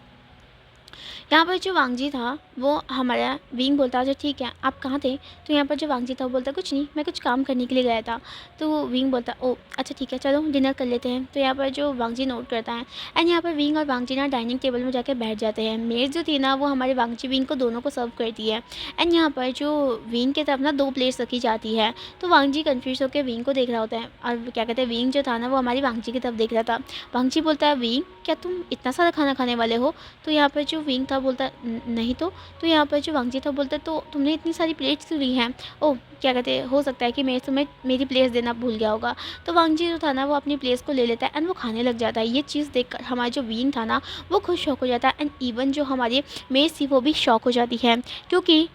यहाँ पर जो वांगजी था वो हमारा विंग बोलता अच्छा ठीक है आप कहाँ थे। तो यहाँ पर जो वांगजी था वो बोलता कुछ नहीं मैं कुछ काम करने के लिए गया था। तो वो विंग बोलता ओ अच्छा ठीक है चलो डिनर कर लेते हैं। तो यहाँ पर जो वांगजी नोट करता है एंड यहाँ पर विंग और वांगजी ना डाइनिंग टेबल में जाकर बैठ जाते हैं। मेड जो थी ना वो हमारे वांगजी विंग को दोनों को सर्व करती है। एंड यहाँ पर जो विंग की तरफ ना 2 प्लेट्स रखी जाती है। तो वांगजी कन्फ्यूज होकर विंग को देख रहा होता है और क्या कहते हैं विंग जो था ना वो हमारी वांगजी की तरफ देख रहा था। वांगजी बोलता है विंग क्या तुम इतना सारा खाना खाने वाले हो। तो यहाँ पर जो विंग था बोलता नहीं तो यहाँ पर जो वांगजी था बोलता तो तुमने इतनी सारी प्लेट्स क्यों ली हैं। ओह क्या कहते हैं हो सकता है कि मैं तुम्हें मेरी प्लेट्स देना भूल गया होगा। तो वांगजी जो था ना वो अपनी प्लेट्स को ले लेता है एंड वो खाने लग जाता है। ये चीज़ देखकर हमारा जो विंग था ना वो खुद शौक हो जाता है एंड इवन जो हमारी मेड थी वो भी शौक हो जाती है क्योंकि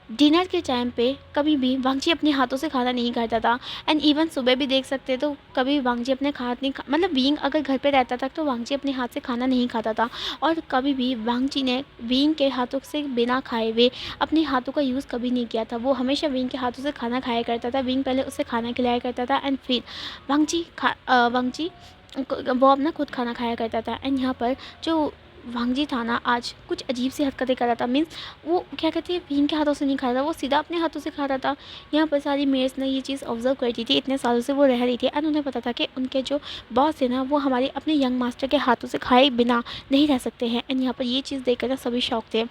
डिनर के टाइम पे कभी भी वांगजी अपने हाथों से खाना नहीं खाता था। एंड इवन सुबह भी देख सकते हैं तो कभी वांगजी अपने हाथ नहीं मतलब विंग अगर घर पे रहता था तो वांगजी अपने हाथ से खाना नहीं खाता था। और कभी भी वांगजी ने विंग के हाथों से बिना खाए हुए अपने हाथों का यूज़ कभी नहीं किया था। वो हमेशा विंग के हाथों से खाना खाया करता था। विंग पहले उसे खाना खिलाया करता था एंड फिर वांगजी वो अपना खुद खाना खाया करता था। एंड यहाँ पर जो वांगजी था ना आज कुछ अजीब सी हरकतें कर रहा था। मीन्स वो क्या कहते हैं विंग के हाथों से नहीं खा रहा था, वो सीधा अपने हाथों से खा रहा था। यहाँ पर सारी मेड्स ने ये चीज़ ऑब्जर्व कर दी थी। इतने सालों से वो रह रही थी एंड उन्हें पता था कि उनके जो बॉस है ना वो हमारे अपने यंग मास्टर के हाथों से खाए बिना नहीं रह सकते हैं। एंड यहाँ पर ये चीज़ देख कर ना सभी शौक थे।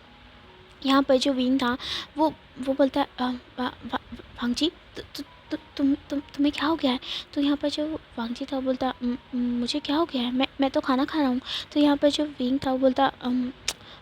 यहाँ पर जो विंग था वो वो बोलता है वांगजी तुम्हें क्या हो गया है? तो यहाँ पर जो वांगजी था वो बोलता मुझे क्या हो गया है, मैं तो खाना खा रहा हूँ। तो यहाँ पर जो विंग था वो बोलता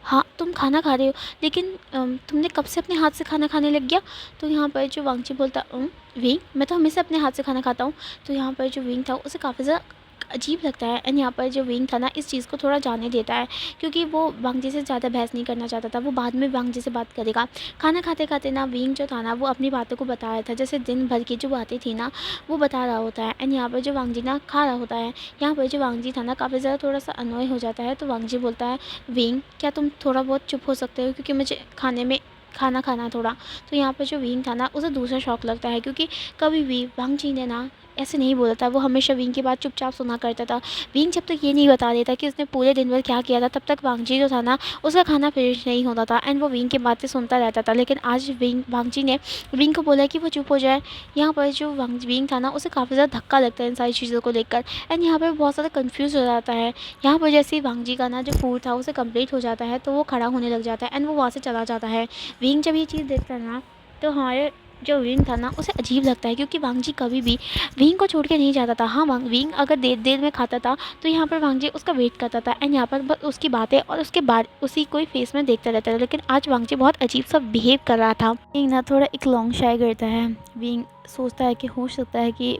हाँ तुम खाना खा रहे हो लेकिन तुमने कब से अपने हाथ से खाना खाने लग गया? तो यहाँ पर जो वांगजी बोलता विंग मैं तो हमेशा अपने हाथ से खाना खाता हूँ। तो यहाँ पर जो विंग था उसे काफ़ी ज़्यादा अजीब लगता है। एंड यहाँ पर जो विंग था ना इस चीज़ को थोड़ा जाने देता है क्योंकि वो वांगजी से ज़्यादा बहस नहीं करना चाहता था। वो बाद में वांगजी से बात करेगा। खाना खाते खाते ना विंग जो था ना वो अपनी बातों को बता रहा था, जैसे दिन भर की जो बातें थी ना वो बता रहा होता है। एंड यहाँ पर जो वांगजी ना खा रहा होता है। यहाँ पर जो वांगजी था ना काफ़ी ज़्यादा थोड़ा सा अनोय हो जाता है। तो वांगजी बोलता है विंग क्या तुम थोड़ा बहुत चुप हो सकते हो क्योंकि मुझे खाना खाना है थोड़ा। तो यहाँ पर जो विंग था ना उसे दूसरा शौक लगता है क्योंकि कभी भी वांगजी ने ना ऐसे नहीं बोला था। वो हमेशा विंग की बात चुपचाप सुना करता था। विंग जब तक ये नहीं बता देता कि उसने पूरे दिन भर क्या किया था तब तक वांगजी जो था ना उसका खाना फिनिश नहीं होता था एंड वो विंग की बातें सुनता रहता था। लेकिन आज वांगजी ने विंग को बोला कि वो चुप हो जाए। यहाँ पर जो विंग था ना उसे काफ़ी ज़्यादा धक्का लगता है इन सारी चीज़ों को लेकर। एंड यहाँ पर बहुत ज़्यादा कन्फ्यूज़ हो जाता है। यहाँ पर जैसे ही वांगजी का ना जो फूड था उसे कम्प्लीट हो जाता है तो वो खड़ा होने लग जाता है एंड वो वहाँ से चला जाता है। विंग जब ये चीज़ देखता है ना तो हमारे जो विंग था ना उसे अजीब लगता है क्योंकि वांगजी कभी भी विंग को छोड़ के नहीं जाता था। हाँ विंग अगर देर देर में खाता था तो यहाँ पर वांगजी उसका वेट करता था एंड यहाँ पर बस उसकी बातें और उसके बाद उसी कोई फेस में देखता रहता था। लेकिन आज वांगजी बहुत अजीब सा बिहेव कर रहा था। विंग ना थोड़ा एक लॉन्ग शाय करता है। विंग सोचता है कि हो सकता है कि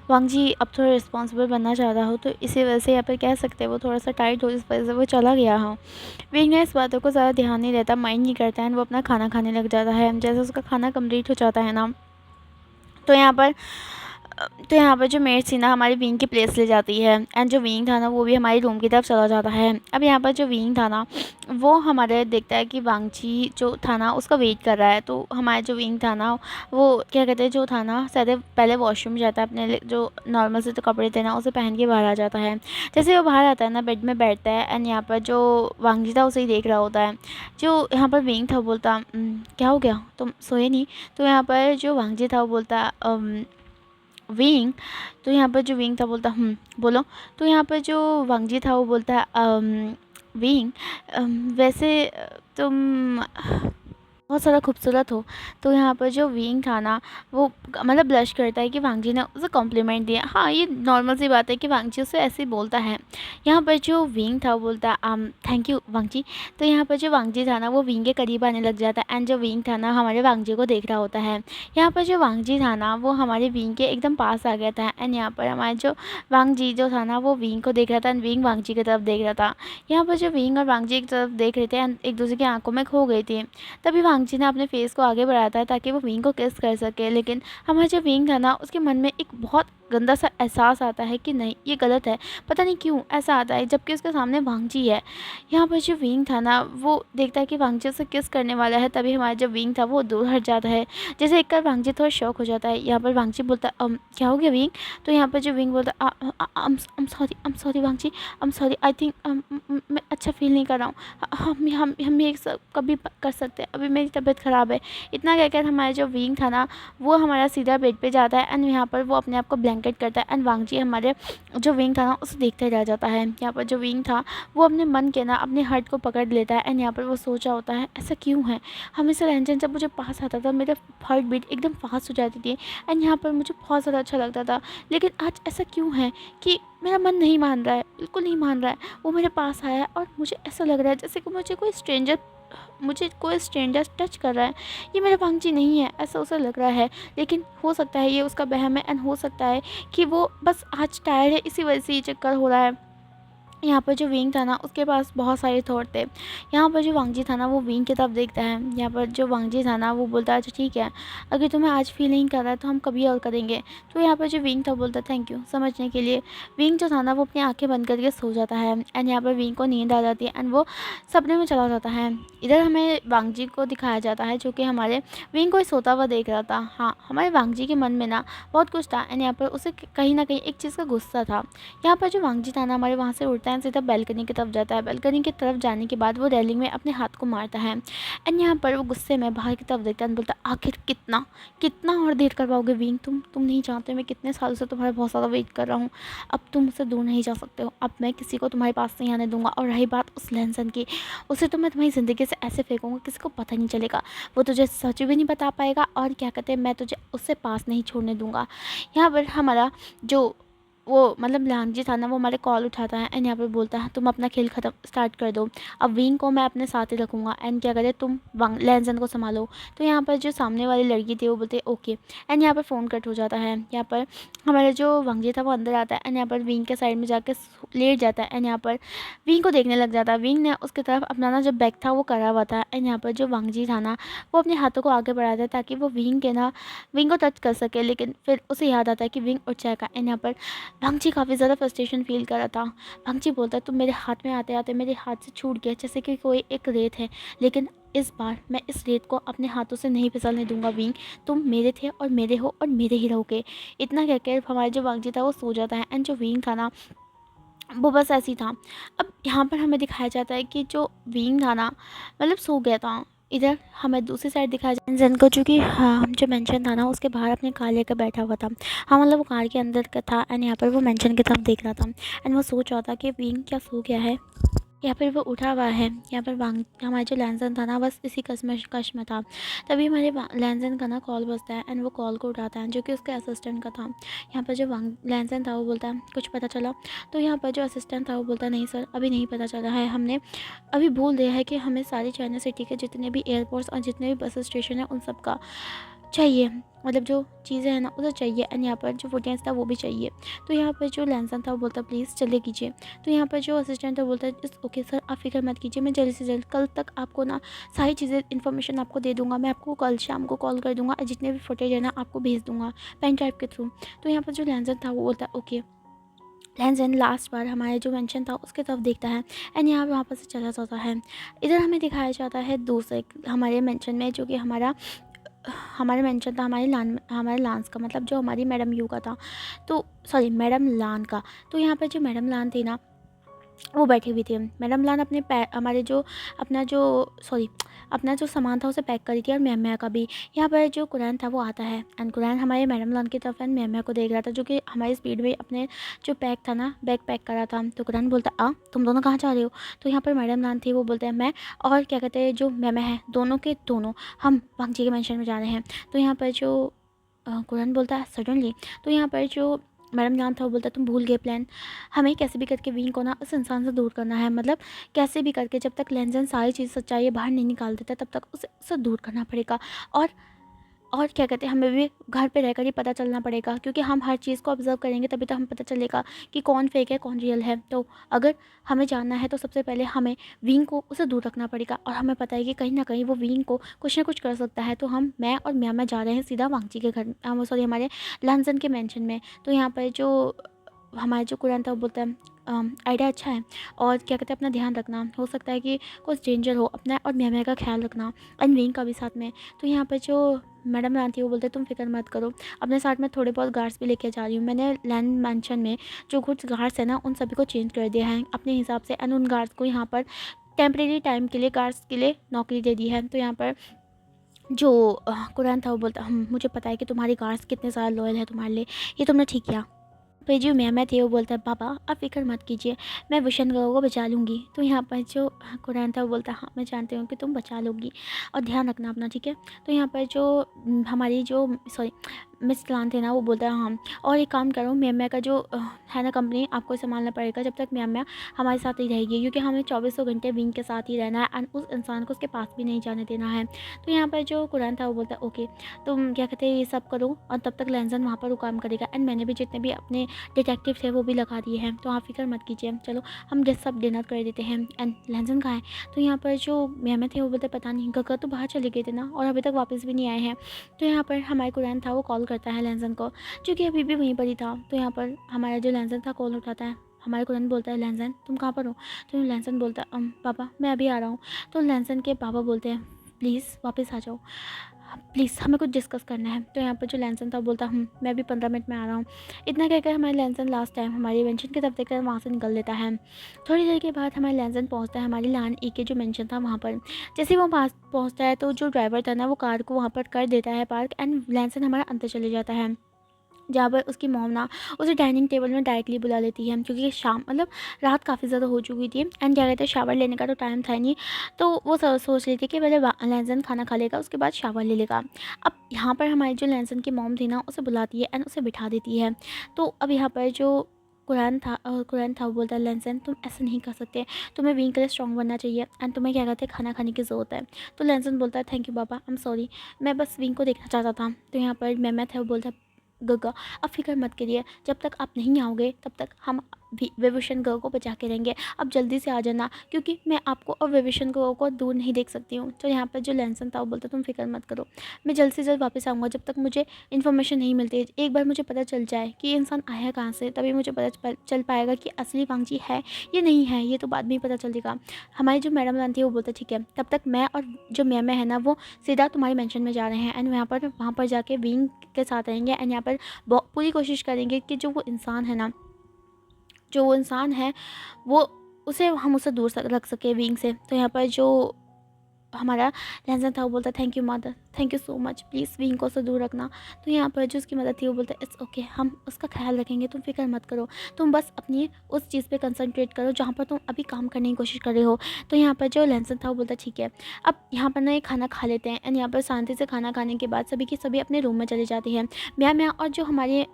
वांगजी अब थोड़ा रिस्पॉन्सिबल बनना चाहता हो तो इसी वजह से यहाँ पर कह सकते हैं वो थोड़ा सा टाइट हो, इस वजह से वो चला गया हो। विंग ने इस बातों को ज़्यादा ध्यान नहीं देता, माइंड नहीं करता है। वो अपना खाना खाने लग जाता है। जैसे उसका खाना कंप्लीट हो जाता है ना तो यहाँ पर जो मेड थी ना हमारी विंग की प्लेस ले जाती है एंड जो विंग था ना वो भी हमारी रूम की तरफ चला जाता है। अब यहाँ पर जो विंग था ना वो हमारे देखता है कि वांगजी जो था ना उसका वेट कर रहा है। तो हमारा जो विंग था ना वो क्या कहते हैं जो था ना शायद पहले वॉशरूम जाता है, अपने जो नॉर्मल से जो कपड़े थे ना उसे पहन के बाहर आ जाता है। जैसे वो बाहर आता है ना बेड में बैठता है एंड यहाँ पर जो वांगजी था उसे ही देख रहा होता है। जो यहाँ पर विंग था वो बोलता क्या हो गया तुम सोए नहीं? तो यहाँ पर जो वांगजी था वो बोलता विंग। तो यहाँ पर जो विंग था बोलता बोलो। तो यहाँ पर जो वांगजी था वो बोलता विंग वैसे तुम बहुत ज़्यादा खूबसूरत हो। तो यहाँ पर जो विंग था ना वो मतलब ब्लश करता है कि वांगजी ने उसे कॉम्प्लीमेंट दिया। हाँ ये नॉर्मल सी बात है कि वांगजी उसे ऐसे ही बोलता है। यहाँ पर जो विंग था वो बोलता थैंक यू वांगजी। तो यहाँ पर जो वांगजी था ना वो विंग के करीब आने लग जाता है एंड जो विंग था ना हमारे वांगजी को देख रहा होता है। यहाँ पर जो वांगजी था ना वो हमारे विंग के एकदम पास आ गया था एंड यहाँ पर हमारे जो वांगजी जो था ना वो विंग को देख रहा था एंड विंग वांगजी की तरफ देख रहा था। यहाँ पर जो विंग और वांगजी एक तरफ देख रहे थे एंड एक दूसरे की आंखों में खो गए थे। तभी वांगजी ने अपने फेस को आगे बढ़ाया था ताकि वो विंग को किस कर सके। लेकिन हमारा जो विंग था ना उसके मन में एक बहुत गंदा सा एहसास आता है कि नहीं ये गलत है। पता नहीं क्यों ऐसा आता है जबकि उसके सामने वांगजी है। यहाँ पर जो विंग था ना वो देखता है कि वांगजी उसे किस करने वाला है। तभी हमारा जो विंग था वो दूर हट जाता है। जैसे एक वांगजी थोड़ा शॉक हो जाता है। यहाँ पर वांगजी बोलता क्या हो गया विंग? तो यहाँ पर जो विंग बोलता I'm sorry वांगजी, I'm sorry I think मैं अच्छा फील नहीं कर रहा हूँ। हम ये सब कभी कर सकते हैं, अभी मेरी तबीयत ख़राब है। इतना कहकर हमारा जो विंग था ना वो हमारा सीधा बेड पे जाता है एंड यहाँ पर वो अपने आप को ब्लैंकेट करता है एंड वांगजी हमारे जो विंग था ना उसे देखते ही रह जाता है। यहाँ पर जो विंग था वो अपने मन के ना अपने हार्ट को पकड़ लेता है एंड यहाँ पर वो सोचा होता है ऐसा क्यों है? हमेशा रंजन जब मुझे पास आता था मेरा हार्ट बीट एकदम फास्ट हो जाती थी एंड यहाँ पर मुझे बहुत ज़्यादा अच्छा लगता था। लेकिन आज ऐसा क्यों है कि मेरा मन नहीं मान रहा है, बिल्कुल नहीं मान रहा है। वो मेरे पास आया है और मुझे ऐसा लग रहा है जैसे कि मुझे कोई स्ट्रेंजर टच कर रहा है। ये मेरा वांगजी नहीं है ऐसा उसे लग रहा है। लेकिन हो सकता है ये उसका वहम है एंड हो सकता है कि वो बस आज टायर्ड है इसी वजह से ये चक्कर हो रहा है। यहाँ पर जो विंग था ना उसके पास बहुत सारे थॉट थे। यहाँ पर जो वांगजी था ना वो विंग की तरफ देखता है। यहाँ पर जो वांगजी था ना वो बोलता है अच्छा ठीक है, अगर तुम्हें आज फील नहीं कर रहा है तो हम कभी और करेंगे। तो यहाँ पर जो विंग था बोलता है थैंक यू समझने के लिए। विंग जो था ना वो अपनी आंखें बंद करके सो जाता है एंड यहाँ पर विंग को नींद आ जाती है एंड वो सपने में चला जाता है। इधर हमें वांगजी को दिखाया जाता है जो कि हमारे विंग को सोता हुआ देख रहा था। हाँ, हमारे वांगजी के मन में ना बहुत कुछ था एंड यहाँ पर उसे कहीं ना कहीं एक चीज़ का गुस्सा था। यहाँ पर जो वांगजी था ना हमारे वहाँ से उड़ता है सीधा बैल्कनी की तरफ जाता है। बैल्कनी की तरफ जाने के बाद वो रेलिंग में अपने हाथ को मारता है एंड यहाँ पर वो गुस्से में बाहर की तरफ देखता है, बोलता है आखिर कितना कितना और देर कर पाओगे विंग, तुम नहीं जानते मैं कितने सालों से तुम्हारा बहुत ज़्यादा वेट कर रहा हूँ। अब तुम मुझसे दूर नहीं जा सकते हो, अब मैं किसी को तुम्हारे पास नहीं आने दूंगा। और रही बात उस लैंसन की, उसे तो मैं तुम्हारी ज़िंदगी से ऐसे फेंकूंगा किसी को पता नहीं चलेगा, वो तुझे सच भी नहीं बता पाएगा और क्या कहते हैं मैं तुझे उससे पास नहीं छोड़ने दूंगा। यहाँ पर हमारा जो वो मतलब लांजी था ना वो हमारे कॉल उठाता है एंड यहाँ पे बोलता है तुम अपना खेल खत्म स्टार्ट कर दो, अब विंग को मैं अपने साथ ही रखूँगा एंड क्या करे तुम लैंजन को संभालो। तो यहाँ पर जो सामने वाली लड़की थी वो बोलते ओके एंड यहाँ पर फ़ोन कट हो जाता है। यहाँ पर हमारा जो वांगजी था वो अंदर आता है एंड यहाँ पर विंग के साइड में जाकर लेट जाता है एंड यहाँ पर विंग को देखने लग जाता है। विंग ने उसकी तरफ अपना ना जो बैग था वो करा हुआ था एंड यहाँ पर जो वांगजी था ना वो अपने हाथों को आगे बढ़ाता है ताकि वो विंग को टच कर सके, लेकिन फिर उसे याद आता है कि विंग उठ जाएगा एंड यहाँ पर भांगची काफ़ी ज़्यादा फ्रस्ट्रेशन फील कर रहा था। भांगची बोलता है तुम मेरे हाथ में आते आते मेरे हाथ से छूट गया जैसे कि कोई एक रेत है, लेकिन इस बार मैं इस रेत को अपने हाथों से नहीं फिसलने दूंगा विंग, तुम मेरे थे और मेरे हो और मेरे ही रहोगे। इतना कहकर हमारा जो वांगजी था वो सो जाता है एंड जो विंग था ना वो बस ऐसी था। अब यहाँ पर हमें दिखाया जाता है कि जो विंग था ना मतलब सो गया था। इधर हमें दूसरी साइड दिखाया जाता है जन को, चूँकि हाँ जो मेंशन था ना उसके बाहर अपनी कार लेकर बैठा हुआ था। हाँ मतलब वो कार के अंदर का था एंड यहाँ पर वो मेंशन की तरफ देख रहा था एंड वो सोच रहा था कि विंग क्या सो गया है या फिर वो उठा हुआ है। यहाँ पर हमारा जो लैंसन था ना बस इसी कश में था। तभी हमारे लैंसन का ना कॉल बजता है एंड वो कॉल को उठाता है जो कि उसके असिस्टेंट का था। यहाँ पर जो लैंसन था वो बोलता है कुछ पता चला। तो यहाँ पर जो असिस्टेंट था वो बोलता है नहीं सर अभी नहीं पता चला है, हमने अभी बोल दिया है कि हमें सारी चाइना सिटी के जितने भी एयरपोर्ट्स और जितने भी बस स्टेशन है उन सब का चाहिए, मतलब जो चीज़ें हैं ना उसे चाहिए एंड यहाँ पर जो फुटेज था वो भी चाहिए। तो यहाँ पर जो लैंसन था वो बोलता प्लीज़ जल्दी कीजिए। तो यहाँ पर जो असिस्टेंट था बोलता है इस ओके सर आप फिक्र मत कीजिए, मैं जल्द से जल्द कल तक आपको ना सारी चीज़ें इन्फॉर्मेशन आपको दे दूँगा, मैं आपको कल शाम को कॉल कर दूँगा और जितने भी फुटेज है ना आपको भेज दूँगा पेन ड्राइव के थ्रू। तो यहाँ पर जो लैंसन था वो बोलता है ओके। लैंसन लास्ट बार हमारे जो मेंशन था उसके तरफ देखता है एंड यहाँ वहाँ पर से चला जाता है। इधर हमें दिखाया जाता है दूसरे हमारे मेंशन में जो कि हमारे मेंशन था हमारे लांस का, मतलब जो हमारी मैडम यू का था, तो सॉरी मैडम लान का। तो यहाँ पर जो मैडम लान थी ना वो बैठी हुई थी। मैडम लान अपने हमारे जो अपना जो सामान था उसे पैक करी थी और मैम का भी। यहाँ पर जो कुरैन था वो आता है एंड कुरैन हमारे मैडम लान की तरफ एंड मैम को देख रहा था जो कि हमारी स्पीड में अपने जो बैग था ना बैग पैक करा था। तो कुरैन बोलता तुम दोनों कहाँ जा रहे हो। तो यहाँ पर मैडम लान थी वो बोलते हैं मैं और क्या कहते हैं जो मैम है दोनों के दोनों हम भांगजी के मेंशन में जा रहे हैं। तो यहाँ पर जो कुरैन बोलता है सडनली। तो यहाँ पर जो मैडम जान था वो बोलता तुम भूल गए प्लान, हमें कैसे भी करके विंग को ना उस इंसान से दूर करना है, मतलब कैसे भी करके जब तक लेंजन सारी चीज़ सच्चाई बाहर नहीं निकाल देता तब तक उसे दूर करना पड़ेगा। और क्या कहते हैं हमें भी घर पे रहकर ही पता चलना पड़ेगा क्योंकि हम हर चीज़ को ऑब्जर्व करेंगे तभी तो हमें पता चलेगा कि कौन फेक है कौन रियल है। तो अगर हमें जानना है तो सबसे पहले हमें विंग को उसे दूर रखना पड़ेगा और हमें पता है कि कहीं ना कहीं वो विंग को कुछ ना कुछ कर सकता है। तो मैं और म्यामा जा रहे हैं सीधा वांगची के घर, सॉरी हमारे लंजन के मेंशन में। तो यहाँ पर जो हमारा जो कुरान था वो बोलता है आइडिया अच्छा है और क्या कहते हैं अपना ध्यान रखना, हो सकता है कि कुछ डेंजर हो, अपना और म्यामा का ख्याल रखना और विंग का भी साथ में। तो यहाँ पर जो मैडम लान थी वो बोलते तुम फिक्र मत करो, अपने साथ में थोड़े बहुत गार्ड्स भी लेके जा रही हूँ। मैंने लैंड मेंशन में जो कुछ गार्ड्स है ना उन सभी को चेंज कर दिया है अपने हिसाब से एंड उन गार्ड्स को यहाँ पर टेम्प्रेरी टाइम के लिए गार्ड्स के लिए नौकरी दे दी है। तो यहाँ पर जो कुरान था वो बोलता मुझे पता है कि तुम्हारी गार्ड्स कितने ज़्यादा लॉयल है तुम्हारे लिए, ये तुमने ठीक किया। पे जो मैं थी वो बोलता है बाबा आप फिक्र मत कीजिए, मैं विशन को बचा लूँगी। तो यहाँ पर जो कुरान था वो बोलता है हाँ मैं जानती हूँ कि तुम बचा लोगी और ध्यान रखना अपना, ठीक है। तो यहाँ पर जो हमारी जो मिस लान थे ना, वो बोलता है हाँ, और एक काम करो, म्या का जो है ना कंपनी, आपको संभालना पड़ेगा जब तक म्या हमारे साथ ही रहेगी, क्योंकि हमें 24 घंटे विंग के साथ ही रहना है एंड उस इंसान को उसके पास भी नहीं जाने देना है। तो यहाँ पर जो कुरान था वो बोलता है ओके, तुम क्या कहते हैं ये सब करो और तब तक लैंसन वहाँ पर वो काम करेगा। एंड मैंने भी जितने भी अपने डिटेक्टिव थे वो भी लगा दिए हैं, तो आप फिक्र मत कीजिए, चलो हम सब डिनर कर देते हैं। एंड लैंसन कहाँ है? तो यहाँ पर जो म्या थे वो बोलते पता नहीं, गगा तो बाहर चले गए थे ना और अभी तक वापस भी नहीं आए हैं। तो यहाँ पर हमारे कुरान था वो कॉल करता है लैंसन को, जो कि अभी भी वहीं पर ही था। तो यहाँ पर हमारा जो लैंसन था कॉल उठाता है, हमारे कुरान बोलता है लैंसन तुम कहाँ पर हो? तो लैंसन बोलता है पापा मैं अभी आ रहा हूँ। तो लैंसन के पापा बोलते हैं प्लीज़ वापस आ जाओ, प्लीज़ हमें कुछ डिस्कस करना है। तो यहाँ पर जो लैंसन था बोलता मैं भी 15 मिनट में आ रहा हूँ। इतना कहकर हमारे लैंसन लास्ट टाइम हमारी मेंशन की तरफ देखकर वहाँ से निकल लेता है। थोड़ी देर के बाद हमारे लैंसन पहुँचता है हमारी लान ई के जो मेंशन था वहाँ पर। जैसे वो पास पहुँचता है तो जो ड्राइवर था ना वो कार को वहाँ पर कर देता है पार्क एंड लैंसन हमारा अंदर चले जाता है, जहाँ पर उसकी मॉम ना उसे डाइनिंग टेबल में डायरेक्टली बुला लेती है, क्योंकि शाम मतलब रात काफ़ी ज़्यादा हो चुकी थी एंड क्या कहते हैं शावर लेने का तो टाइम था नहीं। तो वो सोच लेती कि पहले लैंसन खाना खा लेगा उसके बाद शावर ले लेगा। अब यहाँ पर हमारी जो लैंसन की मॉम थी ना उसे बुलाती है एंड उसे बिठा देती है। तो अब यहाँ पर जो कुरान था वो बोलता है लैंसन तुम ऐसा नहीं कर सकते, तुम्हें विंग के लिए स्ट्रॉन्ग बनना चाहिए एंड तुम्हें क्या कहते हैं खाना खाने की ज़रूरत है। तो लैंसन बोलता है थैंक यू पापा, आई एम सॉरी, मैं बस विंग को देखना चाहता था। तो यहाँ पर मेहमत है वो बोलता है गगा अब फिक्र मत करिए, जब तक आप नहीं आओगे तब तक हम विभूषण गर्ल को बचा के रहेंगे। अब जल्दी से आ जाना, क्योंकि मैं आपको और विभूषण गर्ल को दूर नहीं देख सकती हूँ। तो यहाँ पर जो लैंसन था वो बोलता तुम फिक्र मत करो, मैं जल्द से जल्द वापस आऊँगा। जब तक मुझे इन्फॉर्मेशन नहीं मिलती, एक बार मुझे पता चल जाए कि ये इंसान आया कहाँ से, तभी मुझे पता चल पाएगा कि असली वांगजी है ये नहीं है, ये तो बाद में ही पता चलेगा। हमारी जो मैडम लान थी वो बोलता ठीक है, तब तक मैं और जो मैं है ना वो सीधा तुम्हारी मेंशन में जा रहे हैं एंड वहाँ पर जाके विंग के साथ रहेंगे एंड यहाँ पर पूरी कोशिश करेंगे कि जो वो इंसान है वो हम उसे दूर रख सके विंग से। तो यहाँ पर जो हमारा लैंसन था वो बोलता thank you mother, thank you so much, please wing को उससे दूर रखना। तो यहाँ पर जो उसकी मदर थी वो बोलता है इट्स ओके, हम उसका ख्याल रखेंगे, तुम फिक्र मत करो, तुम बस अपनी उस चीज़ पे कंसंट्रेट करो जहाँ पर तुम अभी काम करने की कोशिश कर रहे हो। तो यहाँ पर जो लैंसन था वो बोलता ठीक है, अब यहाँ पर ना ये खाना खा लेते हैं एंड यहाँ पर शांति से खाना खाने के बाद सभी की सभी अपने रूम में चली जाती हैं। म्या और जो हमारे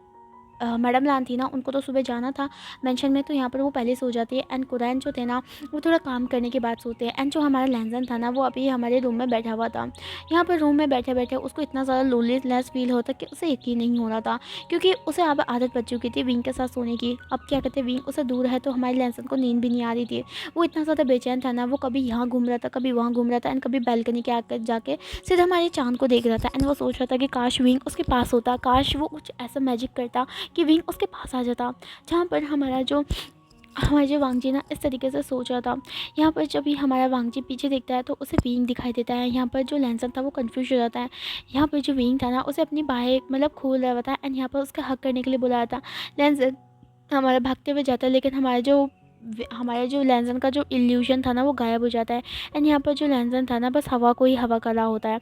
मैडम लान थी ना उनको तो सुबह जाना था मेंशन में, तो यहाँ पर वो पहले सो जाती है एंड कुरैन जो थे ना वो थोड़ा काम करने के बाद सोते हैं। एंड जो हमारा लैंसन था ना वो अभी हमारे रूम में बैठा हुआ था। यहाँ पर रूम में बैठे बैठे उसको इतना ज़्यादा लोनलीनेस फील होता कि उसे यकीन नहीं हो रहा था, क्योंकि उसे अब आदत बच चुकी थी विंग के साथ सोने की। अब क्या कहते हैं विंग उसे दूर है तो हमारे लैंसन को नींद भी नहीं आ रही थी। वो इतना ज़्यादा बेचैन था ना, वो कभी यहाँ घूम रहा था कभी वहाँ घूम रहा था एंड कभी बैल्कनी के आकर जाके सीधा हमारे चांद को देख रहा था एंड वो सोच रहा था कि काश विंग उसके पास होता, काश वो कुछ ऐसा मैजिक करता कि विंग उसके पास आ जाता। जहाँ पर हमारा जो वांगजी ना इस तरीके से सोच रहा था। यहाँ पर जब भी हमारा वांगजी पीछे देखता है तो उसे विंग दिखाई देता है। यहाँ पर जो लैंसन था वो कंफ्यूज हो जाता है। यहाँ पर जो विंग था ना उसे अपनी बाहें मतलब खोल रहा था एंड यहाँ पर उसका हक करने के लिए बुलाया था। लैंसन हमारा भागते हुए जाता है, लेकिन हमारा जो लैंसन का जो इल्यूशन था ना वो गायब हो जाता है एंड यहाँ पर जो लैंसन था ना बस हवा को ही हवा कर रहा होता है,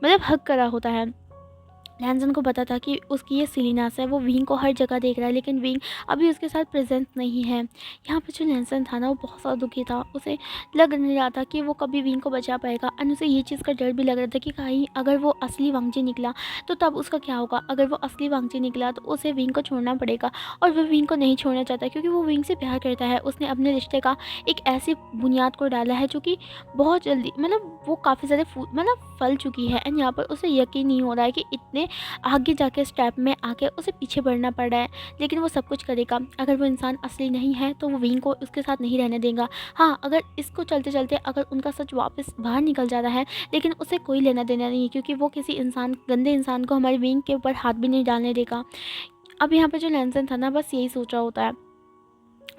मतलब हक कर रहा होता है। लैंसन को पता था कि उसकी ये सिलीनास है, वो विंग को हर जगह देख रहा है लेकिन विंग अभी उसके साथ प्रेजेंट नहीं है। यहाँ पर जो लैंसन था ना वो बहुत ज़्यादा दुखी था, उसे लग नहीं रहा था कि वो कभी विंग को बचा पाएगा एंड उसे ये चीज़ का डर भी लग रहा था कि कहीं अगर वो असली वांगजी निकला तो तब उसका क्या होगा। अगर वो असली वांगजी निकला तो उसे विंग को छोड़ना पड़ेगा और वो विंग को नहीं छोड़ना चाहता, क्योंकि वो विंग से प्यार करता है। उसने अपने रिश्ते का एक ऐसी बुनियाद को डाला है जो कि बहुत जल्दी मतलब वो काफ़ी ज़्यादा फल चुकी है एंड यहाँ पर उसे यकीन नहीं हो रहा है कि इतने आगे जाके स्टेप में आके उसे पीछे बढ़ना पड़ रहा है, लेकिन वो सब कुछ करेगा। अगर वो इंसान असली नहीं है तो वो विंग को उसके साथ नहीं रहने देगा। हाँ, अगर इसको चलते चलते अगर उनका सच वापस बाहर निकल जाता है, लेकिन उसे कोई लेना देना नहीं है, क्योंकि वो किसी गंदे इंसान को हमारे विंग के ऊपर हाथ भी नहीं डालने देगा। अब यहाँ पर जो लैंसन था ना बस यही सोच रहा होता है।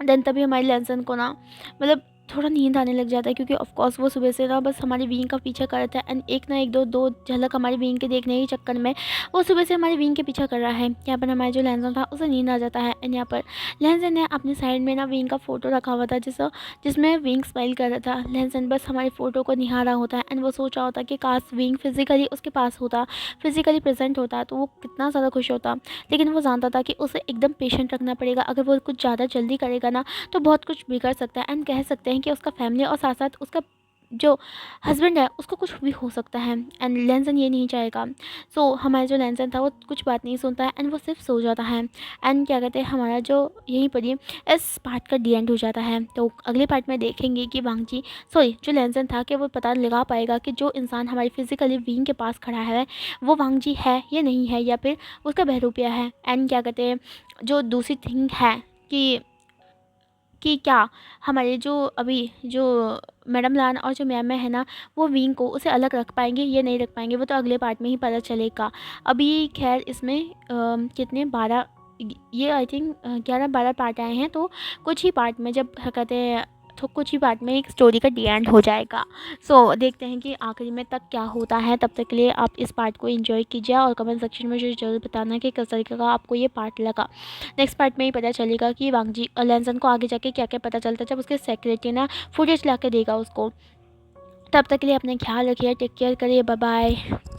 देन तभी हमारे लैंसन को ना मतलब थोड़ा नींद आने लग जाता है, क्योंकि ऑफकोर्स वो सुबह से ना बस हमारी विंग का पीछा कर रहा था एंड एक ना एक दो झलक हमारी विंग के देखने के चक्कर में वो सुबह से हमारी विंग के पीछा कर रहा है। यहाँ पर हमारा जो लैंसन था उसे नींद आ जाता है एंड यहाँ पर लैंसन ने अपने साइड में ना विंग का फ़ोटो रखा हुआ था जिसमें विंग स्माइल कर रहा था। लैंसन बस हमारे फ़ोटो को निहार रहा होता है एंड वो सोच रहा होता कि काश विंग फिजिकली उसके पास होता, फिजिकली प्रेजेंट होता तो वो कितना ज़्यादा खुश होता। लेकिन वो जानता था कि उसे एकदम पेशेंट रखना पड़ेगा, अगर वो कुछ ज़्यादा जल्दी करेगा ना तो बहुत कुछ बिगड़ सकता है एंड कह सकते हैं कि उसका फैमिली और साथ साथ उसका जो हस्बैंड है उसको कुछ भी हो सकता है एंड लेंसन ये नहीं चाहेगा। सो हमारा जो लेंसन था वो कुछ बात नहीं सुनता है एंड वो सिर्फ सो जाता है। एंड क्या कहते हैं, हमारा जो यहीं पर ही इस पार्ट का डी एंड हो जाता है। तो अगले पार्ट में देखेंगे कि वांगजी सॉरी जो लेंसन था कि वो पता लगा पाएगा कि जो इंसान हमारी फिजिकली बीइंग के पास खड़ा है वो वांगजी है या नहीं है, या फिर उसका बहरूपिया है। एंड क्या कहते हैं, जो दूसरी थिंग है कि क्या हमारे जो अभी जो मैडम लान और जो मैम है ना, वो विंग को उसे अलग रख पाएंगे या नहीं रख पाएंगे, वो तो अगले पार्ट में ही पता चलेगा। अभी खैर इसमें कितने 12, ये आई थिंक 11-12 पार्ट आए हैं, तो कुछ ही पार्ट में जब कहते हैं तो कुछ ही पार्ट में एक स्टोरी का डी एंड हो जाएगा। सो देखते हैं कि आखिरी में तक क्या होता है। तब तक के लिए आप इस पार्ट को एंजॉय कीजिए और कमेंट सेक्शन में मुझे जरूर बताना कि किस तरीके का आपको ये पार्ट लगा। नेक्स्ट पार्ट में ही पता चलेगा कि वांगजी लेंसन को आगे जाके क्या क्या पता चलता है जब उसके सेक्रेटरी ना फुटेज ला के देगा उसको। तब तक के लिए अपने ख्याल रखिए, टेक केयर करिए, बाय बाय।